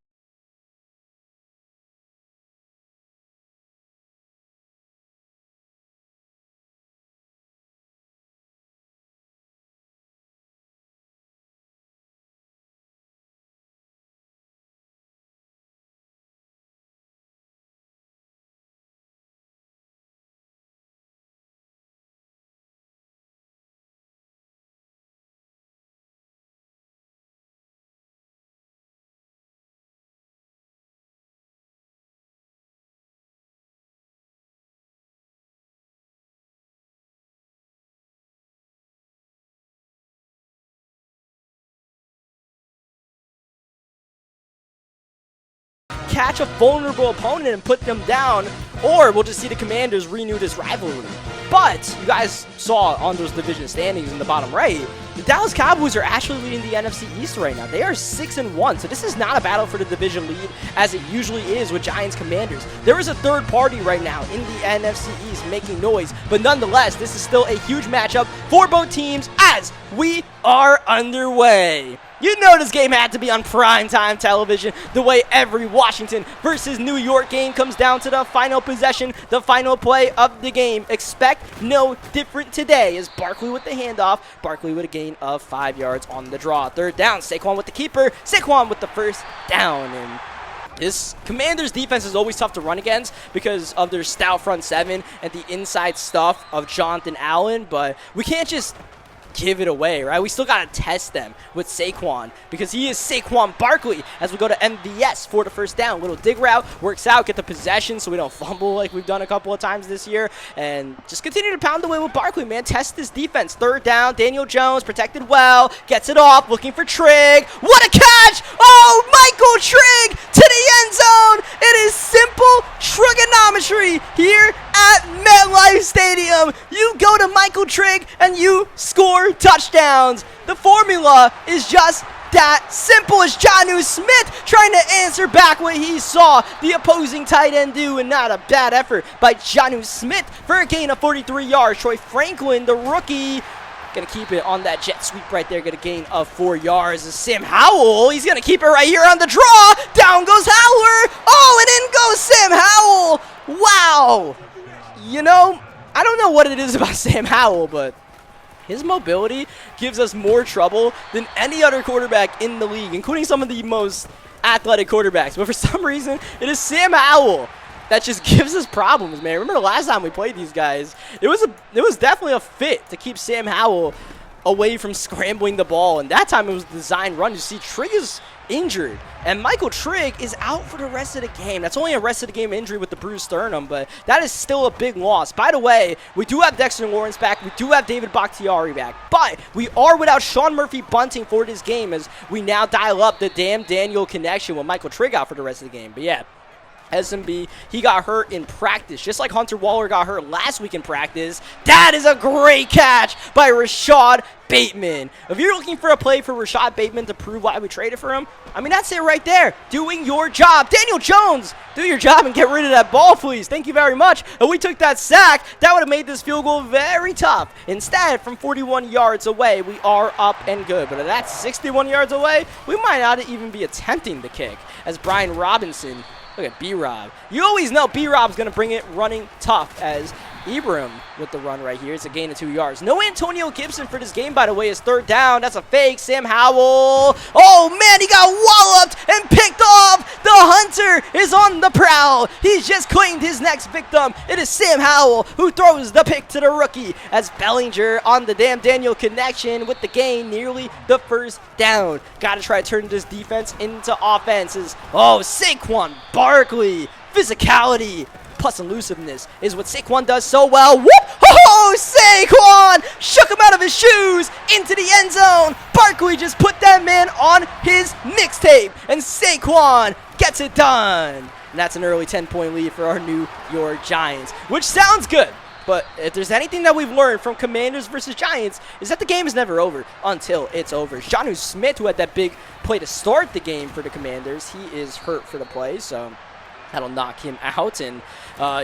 catch a vulnerable opponent and put them down, or we'll just see the Commanders renew this rivalry. But you guys saw on those division standings in the bottom right, the Dallas Cowboys are actually leading the NFC East right now. They are 6-1, so this is not a battle for the division lead as it usually is with Giants Commanders. There is a third party right now in the NFC East making noise, but nonetheless, this is still a huge matchup for both teams as we are underway. You know this game had to be on primetime television, the way every Washington versus New York game comes down to the final possession, the final play of the game. Expect no different today as Barkley with the handoff, Barkley with a gain of 5 yards on the draw. Third down, Saquon with the keeper, Saquon with the first down. And this Commanders defense is always tough to run against because of their stout front seven and the inside stuff of Jonathan Allen, but we can't just give it away, right? We still got to test them with Saquon because he is Saquon Barkley as we go to MVS for the first down. Little dig route, works out, get the possession so we don't fumble like we've done a couple of times this year, and just continue to pound away with Barkley, man. Test this defense. Third down, Daniel Jones protected well, gets it off, looking for Trigg. What a catch! Oh, Michael Trigg to the end zone! It is simple trigonometry here at MetLife Stadium. You go to Michael Trigg and you score touchdowns. The formula is just that simple as Jonnu Smith trying to answer back what he saw the opposing tight end do, and not a bad effort by Jonnu Smith for a gain of 43 yards. Troy Franklin, the rookie, gonna keep it on that jet sweep right there, get a gain of 4 yards. Sam Howell, he's gonna keep it right here on the draw. Down goes Howler. Oh, and in goes Sam Howell. Wow. You know, I don't know what it is about Sam Howell, but his mobility gives us more trouble than any other quarterback in the league, including some of the most athletic quarterbacks. But for some reason, it is Sam Howell that just gives us problems, man. Remember the last time we played these guys? It was definitely a fit to keep Sam Howell away from scrambling the ball, and that time it was a design run. You see, Trigg is injured, and Michael Trigg is out for the rest of the game. That's only a rest of the game injury with the bruised sternum, but that is still a big loss. By the way, we do have Dexter Lawrence back. We do have David Bakhtiari back, but we are without Sean Murphy Bunting for this game, as we now dial up the damn Daniel connection with Michael Trigg out for the rest of the game. But yeah, SMB, he got hurt in practice, just like Hunter Waller got hurt last week in practice. That is a great catch by Rashad Bateman. If you're looking for a play for Rashad Bateman to prove why we traded for him, I mean, that's it right there. Doing your job. Daniel Jones, do your job and get rid of that ball, please. Thank you very much. If we took that sack, that would have made this field goal very tough. Instead, from 41 yards away, we are up and good. But if that's 61 yards away, we might not even be attempting the kick, as Brian Robinson, look at B-Rob. You always know B-Rob's going to bring it running tough, as Ibram with the run right here. It's a gain of 2 yards. No Antonio Gibson for this game, by the way. Is third down. That's a fake. Sam Howell. Oh, man, he got walloped and picked off. The hunter is on the prowl. He's just claimed his next victim. It is Sam Howell who throws the pick to the rookie, as Bellinger on the damn Daniel connection with the gain, nearly the first down. Got to try to turn this defense into offenses. Oh, Saquon Barkley. Physicality plus elusiveness is what Saquon does so well. Whoop! Oh, Saquon shook him out of his shoes into the end zone. Barkley just put that man on his mixtape, and Saquon gets it done. And that's an early 10-point lead for our New York Giants, which sounds good. But if there's anything that we've learned from Commanders versus Giants, is that the game is never over until it's over. Jonnu Smith, who had that big play to start the game for the Commanders, he is hurt for the play, so that'll knock him out. And,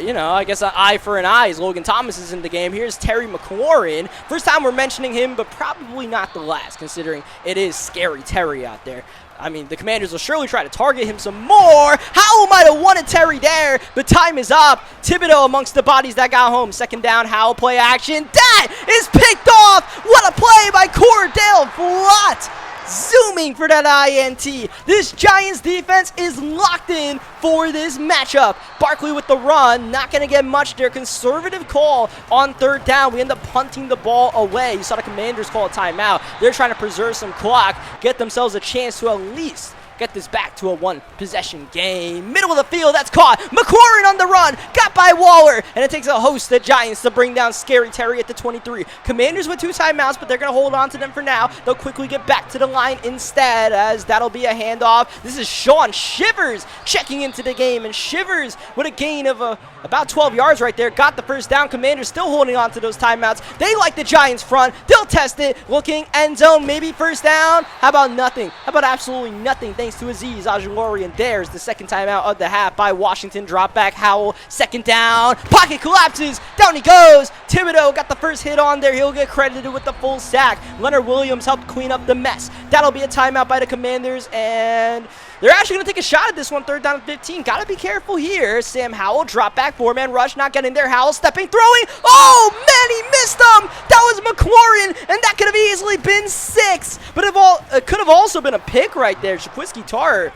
you know, I guess an eye for an eye as Logan Thomas is in the game. Here's Terry McLaurin. First time we're mentioning him, but probably not the last, considering it is Scary Terry out there. I mean, the Commanders will surely try to target him some more. Howell might have wanted Terry there, but time is up. Thibodeau amongst the bodies that got home. Second down, Howell play action. That is picked off. What a play by Cordell Flott. Zooming for that INT. This Giants defense is locked in for this matchup. Barkley with the run, not going to get much there. Conservative call on third down. We end up punting the ball away. You saw the Commanders call a timeout. They're trying to preserve some clock, get themselves a chance to at least get this back to a one-possession game. Middle of the field, that's caught. McLaurin on the run, got by Waller, and it takes a host of Giants to bring down Scary Terry at the 23. Commanders with 2 timeouts, but they're going to hold on to them for now. They'll quickly get back to the line instead, as that'll be a handoff. This is Sean Shivers checking into the game, and Shivers with a gain of about 12 yards right there. Got the first down. Commanders still holding on to those timeouts. They like the Giants front. They'll test it. Looking end zone, maybe first down. How about nothing? How about absolutely nothing? Thanks to Aziz Ojulari, and there's the second timeout of the half by Washington. Drop back Howell, second down, pocket collapses, down he goes. Thibodeau got the first hit on there. He'll get credited with the full sack. Leonard Williams helped clean up the mess. That'll be a timeout by the Commanders, and they're actually going to take a shot at this one. Third down and 15. Got to be careful here. Sam Howell, drop back, 4-man rush, not getting there. Howell stepping, throwing. Oh, man, he missed him. That was McLaurin, and that could have easily been 6. But it could have also been a pick right there. Shaquisky Tartt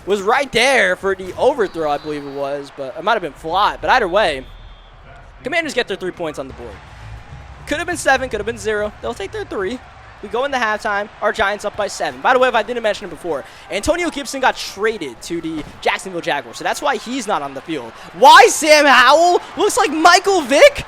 was right there for the overthrow, I believe it was. But it might have been Flott. But either way, Commanders get their 3 points on the board. Could have been 7, could have been 0. They'll take their 3. We go into halftime. Our Giants up by 7. By the way, if I didn't mention it before, Antonio Gibson got traded to the Jacksonville Jaguars, so that's why he's not on the field. Why Sam Howell looks like Michael Vick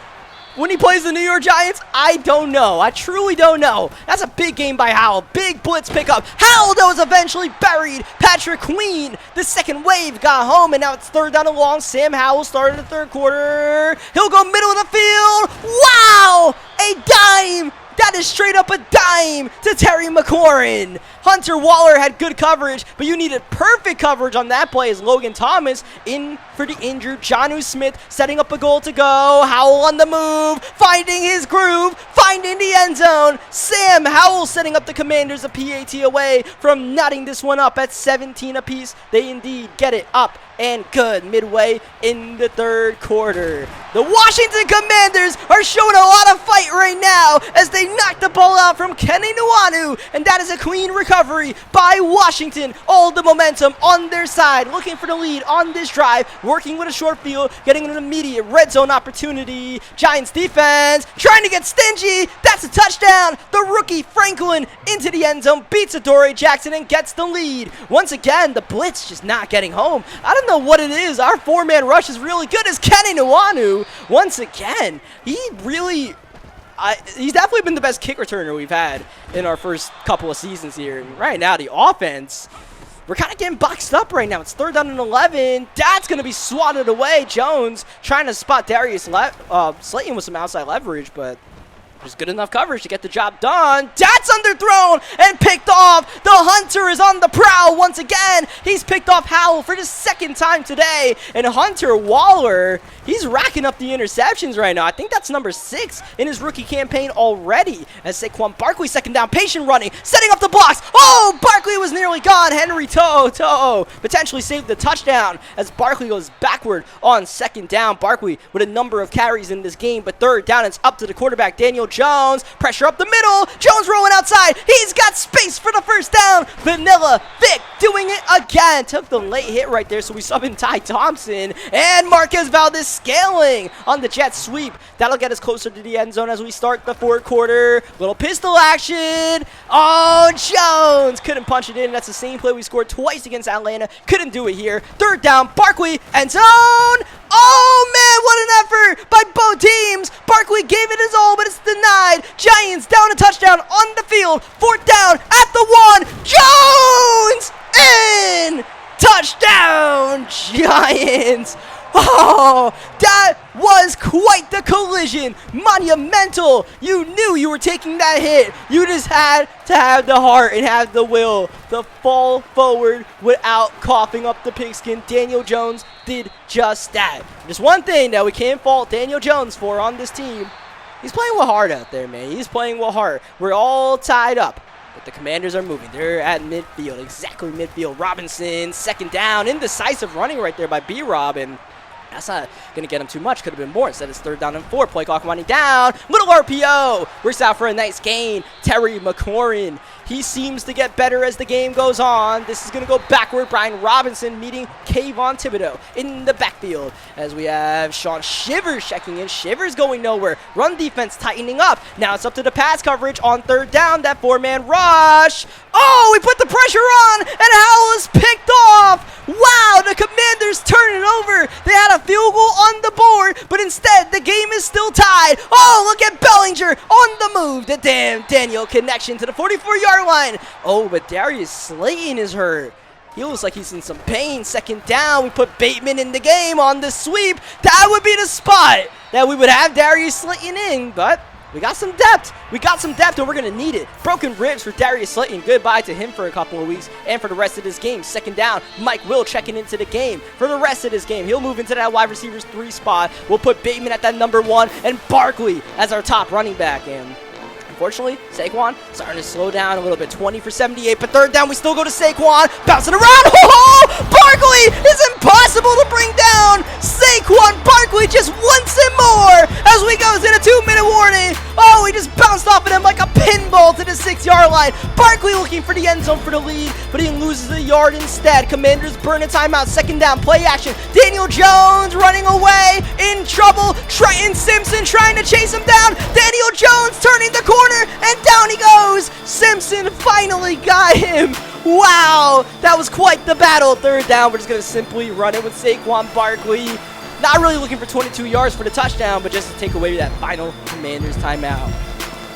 when he plays the New York Giants? I don't know. I truly don't know. That's a big game by Howell. Big blitz pickup. Howell, that was eventually buried. Patrick Queen, the second wave, got home, and now it's third down and long. Sam Howell started the third quarter. He'll go middle of the field. Wow! A dime! That is straight up a dime to Terry McLaurin. Hunter Waller had good coverage, but you needed perfect coverage on that play as Logan Thomas in for the injured Jonnu Smith, setting up a goal to go. Howell on the move, finding his groove, finding the end zone. Sam Howell setting up the Commanders a PAT away from knotting this one up at 17 apiece. They indeed get it up and good midway in the third quarter. The Washington Commanders are showing a lot of fight right now as they knock the ball out from Kenny Nwanu, and that is a clean recovery by Washington. All the momentum on their side, looking for the lead on this drive, working with a short field, getting an immediate red zone opportunity. Giants defense trying to get stingy. That's a touchdown. The rookie Franklin into the end zone, beats Adoree Jackson and gets the lead. Once again, the blitz just not getting home. I don't know what it is. Our four-man rush is really good as Kenny Nwanu. Once again, he's definitely been the best kick returner we've had in our first couple of seasons here. And right now, the offense, we're kind of getting boxed up right now. It's 3rd down and 11. That's going to be swatted away. Jones trying to spot Darius Slayton with some outside leverage, but there's good enough coverage to get the job done. That's underthrown and picked off. The Hunter is on the prowl once again. He's picked off Howell for the 2nd time today. And Hunter Waller, he's racking up the interceptions right now. I think that's number 6 in his rookie campaign already. As Saquon Barkley, 2nd down, patient running, setting up the blocks. Oh, Barkley was nearly gone. Henry To'o potentially saved the touchdown as Barkley goes backward on 2nd down. Barkley with a number of carries in this game, but 3rd down, it's up to the quarterback, Daniel Jones. Pressure up the middle. Jones rolling outside. He's got space for the 1st down. Vanilla Vic doing it again. Took the late hit right there, so we sub in Ty Thompson. And Marquez Valdez scaling on the jet sweep. That'll get us closer to the end zone as we start the 4th quarter. Little pistol action. Oh, Jones couldn't punch it in. That's the same play we scored twice against Atlanta. Couldn't do it here. 3rd down, Barkley, end zone. Oh, man, what an effort by both teams. Barkley gave it his all, but it's denied. Giants down a touchdown on the field. 4th down at the 1. Jones in. Touchdown, Giants. Oh, that was quite the collision. Monumental. You knew you were taking that hit. You just had to have the heart and have the will to fall forward without coughing up the pigskin. Daniel Jones did just that. There's one thing that we can't fault Daniel Jones for on this team. He's playing with heart out there, man. He's playing with heart. We're all tied up, but the Commanders are moving. They're at midfield, exactly midfield. Robinson, 2nd down, indecisive running right there by B-Rob, and that's not going to get him too much. Could have been more. Instead, it's 3rd down and 4. Play clock winding down. Little RPO. Works out for a nice gain. Terry McLaurin. He seems to get better as the game goes on. This is going to go backward. Brian Robinson meeting Kayvon Thibodeau in the backfield. As we have Sean Shivers checking in. Shivers going nowhere. Run defense tightening up. Now it's up to the pass coverage on 3rd down. That 4-man rush. Oh, we put the pressure on, and Howell is picked off. Wow, the Commanders turn it over. They had a field goal on the board, but instead the game is still tied. Oh, look at Bellinger on the move. The damn Daniel connection to the 44-yard line. Oh, but Darius Slayton is hurt. He looks like he's in some pain. 2nd down. We put Bateman in the game on the sweep. That would be the spot that we would have Darius Slayton in, but we got some depth. We got some depth, and we're going to need it. Broken ribs for Darius Slayton. Goodbye to him for a couple of weeks and for the rest of this game. 2nd down, Mike Will checking into the game for the rest of this game. He'll move into that wide receivers 3 spot. We'll put Bateman at that number 1 and Barkley as our top running back. And unfortunately, Saquon starting to slow down a little bit. 20 for 78, but 3rd down, we still go to Saquon. Bouncing around. Oh, Barkley is impossible to bring down. Saquon Barkley just wants it more as we go to the 2-minute warning. Oh, he just bounced off of him like a pinball to the 6-yard line. Barkley looking for the end zone for the lead, but he loses a yard instead. Commanders burn a timeout. 2nd down, play action. Daniel Jones running away, in trouble. Trenton Simpson trying to chase him down. Daniel Jones turning the corner, and down he goes. Simpson finally got him. Wow, that was quite the battle. 3rd down, we're just going to simply run it with Saquon Barkley. Not really looking for 22 yards for the touchdown, but just to take away that final Commanders timeout.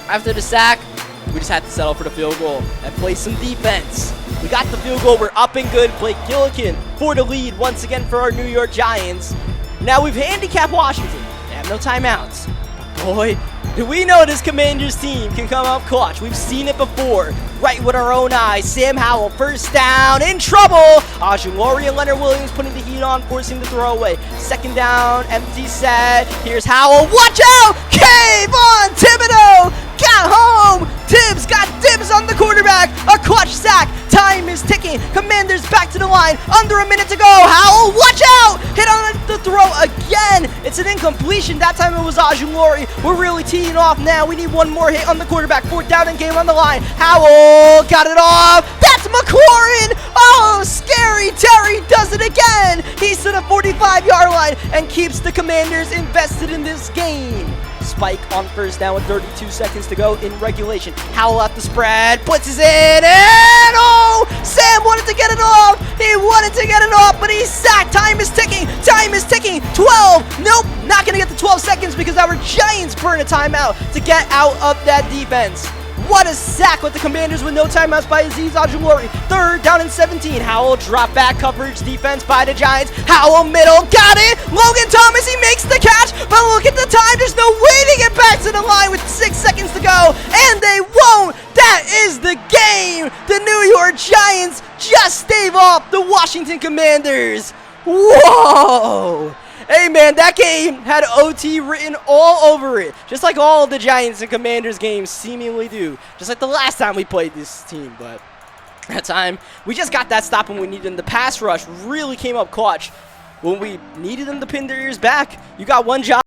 After the sack, we just had to settle for the field goal and play some defense. We got the field goal. We're up and good. Blake Gillikin for the lead once again for our New York Giants. Now we've handicapped Washington. They have no timeouts. But boy, We know this Commanders team can come up clutch. We've seen it before, right with our own eyes. Sam Howell, first down, in trouble. Ajulori and Leonard Williams putting the heat on, forcing the throwaway. Second down, empty set. Here's Howell. Watch out! Kayvon Thibodeau got home. Tibbs got dibs on the quarterback. A clutch sack. Time is ticking. Commanders back to the line. Under a minute to go. Howell, watch out! Hit on the throw again. It's an incompletion. That time it was Ajulori. We're really teeing off now. We need one more hit on the quarterback. Fourth down and game on the line. Howell got it off. That's McLaurin. Oh, scary Terry does it again. He's to the 45-yard line and keeps the Commanders invested in this game. Spike on first down with 32 seconds to go in regulation. Howell off the spread, blitzes in, and oh! Sam wanted to get it off! He wanted to get it off, but he's sacked! Time is ticking! Time is ticking! 12! Nope! Not gonna get the 12 seconds because our Giants burn a timeout to get out of that defense. What a sack with the Commanders with no timeouts by Azeez Ajulori. Third down and 17. Howell drop back coverage defense by the Giants. Howell middle, got it. Logan Thomas, he makes the catch, but look at the time. There's no way to get back to the line with 6 seconds to go, and they won't. That is the game. The New York Giants just stave off the Washington Commanders. Whoa. Hey man, that game had OT written all over it, just like all of the Giants and Commanders games seemingly do, just like the last time we played this team. But that time, we just got that stop when we needed them. The pass rush really came up clutch when we needed them to pin their ears back. You got one job.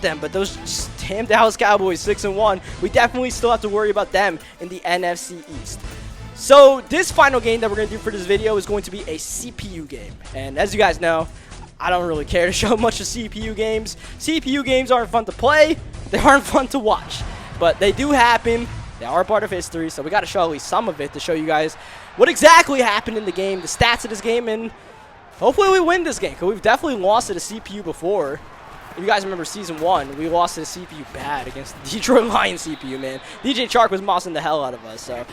Them, but those damn Dallas Cowboys 6-1, we definitely still have to worry about them in the NFC East. So this final game that we're going to do for this video is going to be a CPU game, and as you guys know, I don't really care to show much of CPU games. CPU games aren't fun to play, they aren't fun to watch, but they do happen. They are a part of history, so we got to show at least some of it to show you guys what exactly happened in the game, the stats of this game, and hopefully we win this game, because we've definitely lost to the CPU before. If you guys remember Season 1, we lost to the CPU bad against the Detroit Lions CPU, man. DJ Chark was mossing the hell out of us, so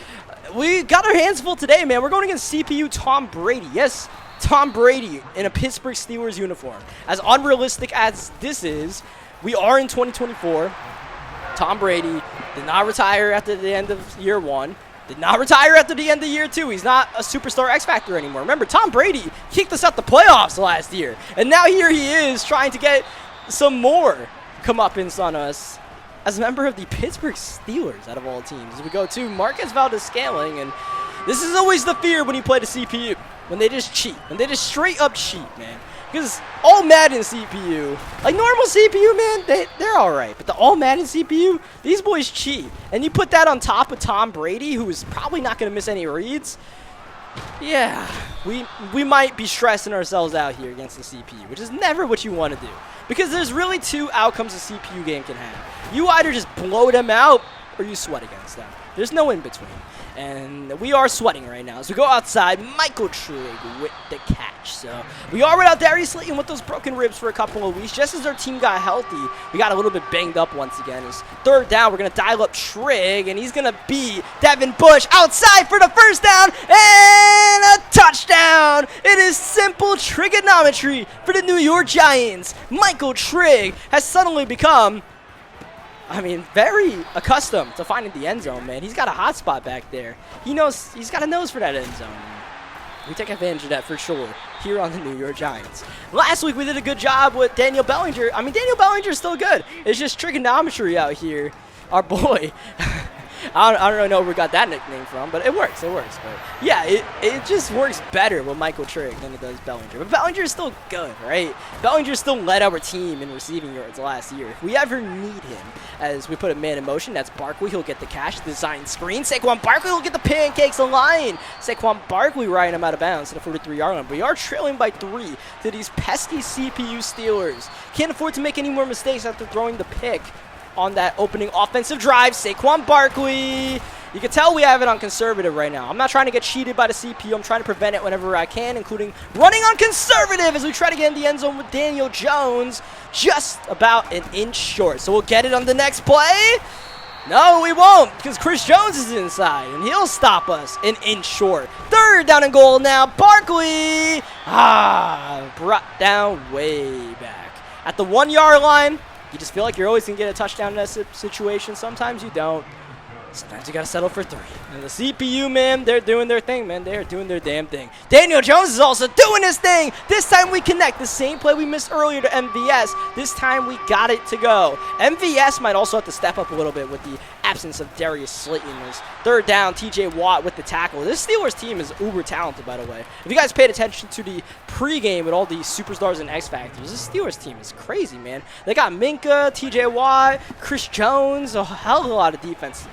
we got our hands full today, man. We're going against CPU Tom Brady. Yes, Tom Brady in a Pittsburgh Steelers uniform. As unrealistic as this is, we are in 2024. Tom Brady did not retire after the end of year 1. Did not retire after the end of year 2. He's not a superstar X Factor anymore. Remember, Tom Brady kicked us out the playoffs last year, and now here he is trying to get some more comeuppance on us as a member of the Pittsburgh Steelers out of all teams. As we go to Marquez Valdes-Scantling, and this is always the fear when you play the CPU, when they just cheat, when they just straight up cheat, man. Because all Madden CPU, like normal CPU, man, they're all right. But the all Madden CPU, these boys cheat. And you put that on top of Tom Brady, who is probably not going to miss any reads. Yeah, we might be stressing ourselves out here against the CPU, which is never what you want to do. Because there's really two outcomes a CPU game can have. You either just blow them out, or you sweat against them. There's no in between. And we are sweating right now. As we go outside, Michael Trigg with the catch. So we are without Darius Slayton with those broken ribs for a couple of weeks. Just as our team got healthy, we got a little bit banged up once again. It's third down. We're going to dial up Trigg, and he's going to beat Devin Bush outside for the first down and a touchdown. It is simple trigonometry for the New York Giants. Michael Trigg has suddenly become, I mean, very accustomed to finding the end zone, man. He's got a hot spot back there. He knows, he's got a nose for that end zone. We take advantage of that for sure here on the New York Giants. Last week we did a good job with Daniel Bellinger. I mean, Daniel Bellinger is still good. It's just trigonometry out here. Our boy. I don't really know where we got that nickname from, but it works. But yeah, it just works better with Michael Trigg than it does Bellinger. But Bellinger's still good, right? Bellinger still led our team in receiving yards last year. If we ever need him, as we put a man in motion, that's Barkley. He'll get the cash, design screen. Saquon Barkley will get the pancakes line. Saquon Barkley riding him out of bounds to the 43-yard line. We are trailing by 3 to these pesky CPU Steelers. Can't afford to make any more mistakes after throwing the pick on that opening offensive drive. Saquon Barkley. You can tell we have it on conservative right now. I'm not trying to get cheated by the CPU. I'm trying to prevent it whenever I can, including running on conservative as we try to get in the end zone with Daniel Jones just about an inch short. So we'll get it on the next play. No, we won't, because Chris Jones is inside, and he'll stop us an inch short. 3rd down and goal now. Barkley. Brought down way back. At the 1-yard line, you just feel like you're always going to get a touchdown in that situation. Sometimes you don't. Sometimes you got to settle for 3. And the CPU, man, they're doing their thing, man. They're doing their damn thing. Daniel Jones is also doing his thing. This time we connect. The same play we missed earlier to MVS. This time we got it to go. MVS might also have to step up a little bit with the absence of Darius Slayton. This 3rd down, TJ Watt with the tackle. This Steelers team is uber talented, by the way. If you guys paid attention to the pregame with all the superstars and X Factors, this Steelers team is crazy, man. They got Minka, TJ Watt, Chris Jones, a hell of a lot of defense.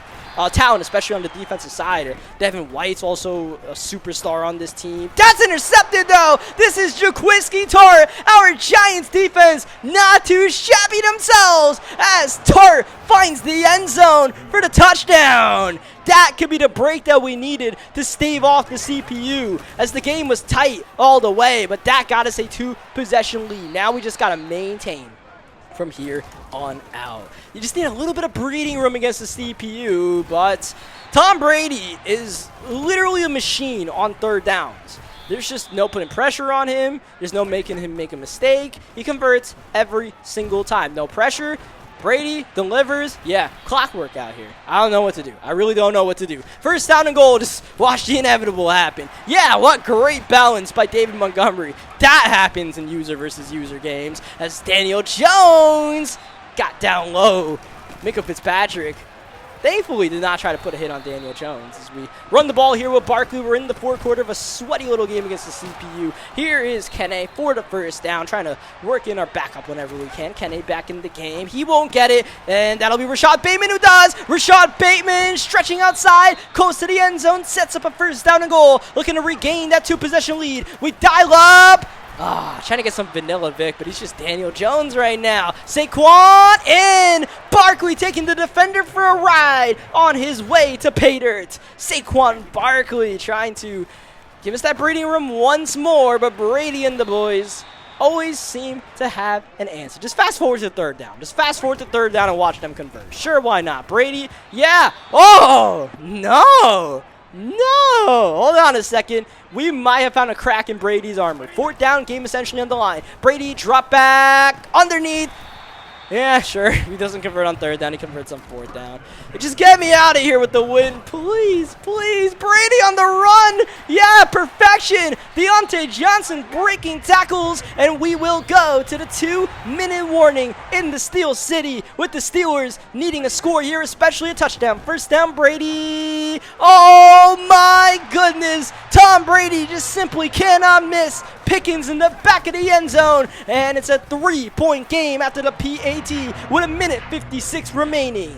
Talent, especially on the defensive side. Devin White's also a superstar on this team. That's intercepted, though. This is Jaquiski Tartt. Our Giants defense not too shabby themselves as Tartt finds the end zone for the touchdown. That could be the break that we needed to stave off the CPU, as the game was tight all the way, but that got us a 2-possession lead. Now we just got to maintain from here on out. You just need a little bit of breathing room against the CPU, but Tom Brady is literally a machine on 3rd downs. There's just no putting pressure on him. There's no making him make a mistake. He converts every single time. No pressure. Brady delivers. Yeah, clockwork out here. I don't know what to do. I really don't know what to do. 1st down and goal. Just watch the inevitable happen. Yeah, what great balance by David Montgomery. That happens in user versus user games as Daniel Jones got down low. Micah Fitzpatrick thankfully did not try to put a hit on Daniel Jones as we run the ball here with Barkley. We're in the 4th quarter of a sweaty little game against the CPU. Here is Kene for the 1st down, trying to work in our backup whenever we can. Kene back in the game. He won't get it, and that'll be Rashad Bateman who does. Rashad Bateman stretching outside, close to the end zone, sets up a 1st down and goal, looking to regain that 2-possession lead. We dial up. Trying to get some vanilla Vic, but he's just Daniel Jones right now. Saquon in. Barkley taking the defender for a ride on his way to pay dirt. Saquon Barkley trying to give us that breathing room once more, but Brady and the boys always seem to have an answer. Just fast forward to 3rd down. Just fast forward to 3rd down and watch them convert. Sure, why not? Brady, yeah. Oh, no. No! Hold on a second. We might have found a crack in Brady's armor. 4th down, game essentially on the line. Brady, drop back, underneath. Yeah, sure. He doesn't convert on 3rd down. He converts on 4th down. Just get me out of here with the win. Please, please. Brady on the run. Yeah, perfection. Deontay Johnson breaking tackles. And we will go to the 2-minute warning in the Steel City with the Steelers needing a score here, especially a touchdown. 1st down, Brady. Oh, my goodness. Tom Brady just simply cannot miss. Pickens in the back of the end zone. And it's a 3-point game after the PAT with 1:56 remaining.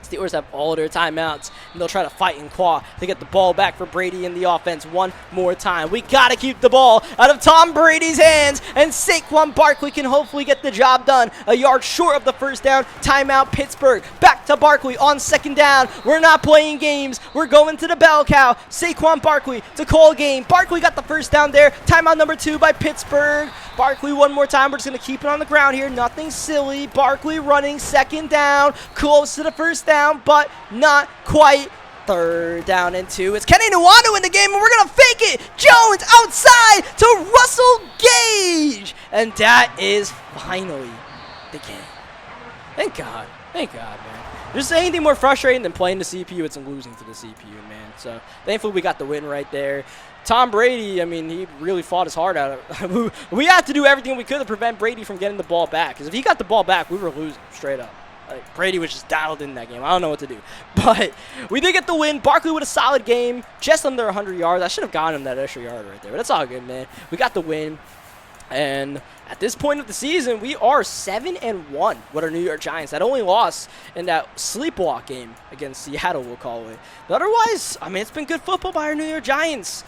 Steelers have all their timeouts, and they'll try to fight and claw to get the ball back for Brady in the offense one more time. We got to keep the ball out of Tom Brady's hands, and Saquon Barkley can hopefully get the job done. A yard short of the 1st down. Timeout, Pittsburgh. Back to Barkley on 2nd down. We're not playing games. We're going to the bell cow. Saquon Barkley to call game. Barkley got the 1st down there. Timeout number 2 by Pittsburgh. Barkley one more time. We're just going to keep it on the ground here. Nothing silly. Barkley running 2nd down. Close to the 1st down, but not quite. 3rd down and 2. It's Kenny Nwanu in the game, and we're going to fake it. Jones outside to Russell Gage. And that is finally the game. Thank God. Thank God, man. There's anything more frustrating than playing the CPU, it's losing to the CPU, man. So thankfully we got the win right there. Tom Brady, I mean, he really fought his heart out. We had to do everything we could to prevent Brady from getting the ball back. Because if he got the ball back, we were losing straight up. Brady was just dialed in that game. I don't know what to do. But we did get the win. Barkley with a solid game, just under 100 yards. I should have gotten him that extra yard right there, but that's all good, man. We got the win. And at this point of the season, we are 7-1 with our New York Giants. That only loss in that sleepwalk game against Seattle, we'll call it. But otherwise, I mean, it's been good football by our New York Giants.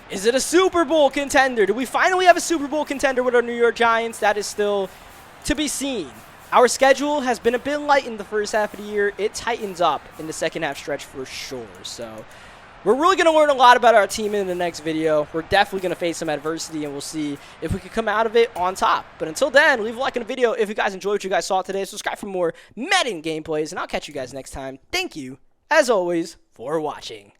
Is it a Super Bowl contender? Do we finally have a Super Bowl contender with our New York Giants? That is still to be seen. Our schedule has been a bit light in the first half of the year. It tightens up in the second half stretch for sure. So we're really going to learn a lot about our team in the next video. We're definitely going to face some adversity, and we'll see if we can come out of it on top. But until then, leave a like on the video if you guys enjoyed what you guys saw today. Subscribe for more Madden gameplays, and I'll catch you guys next time. Thank you, as always, for watching.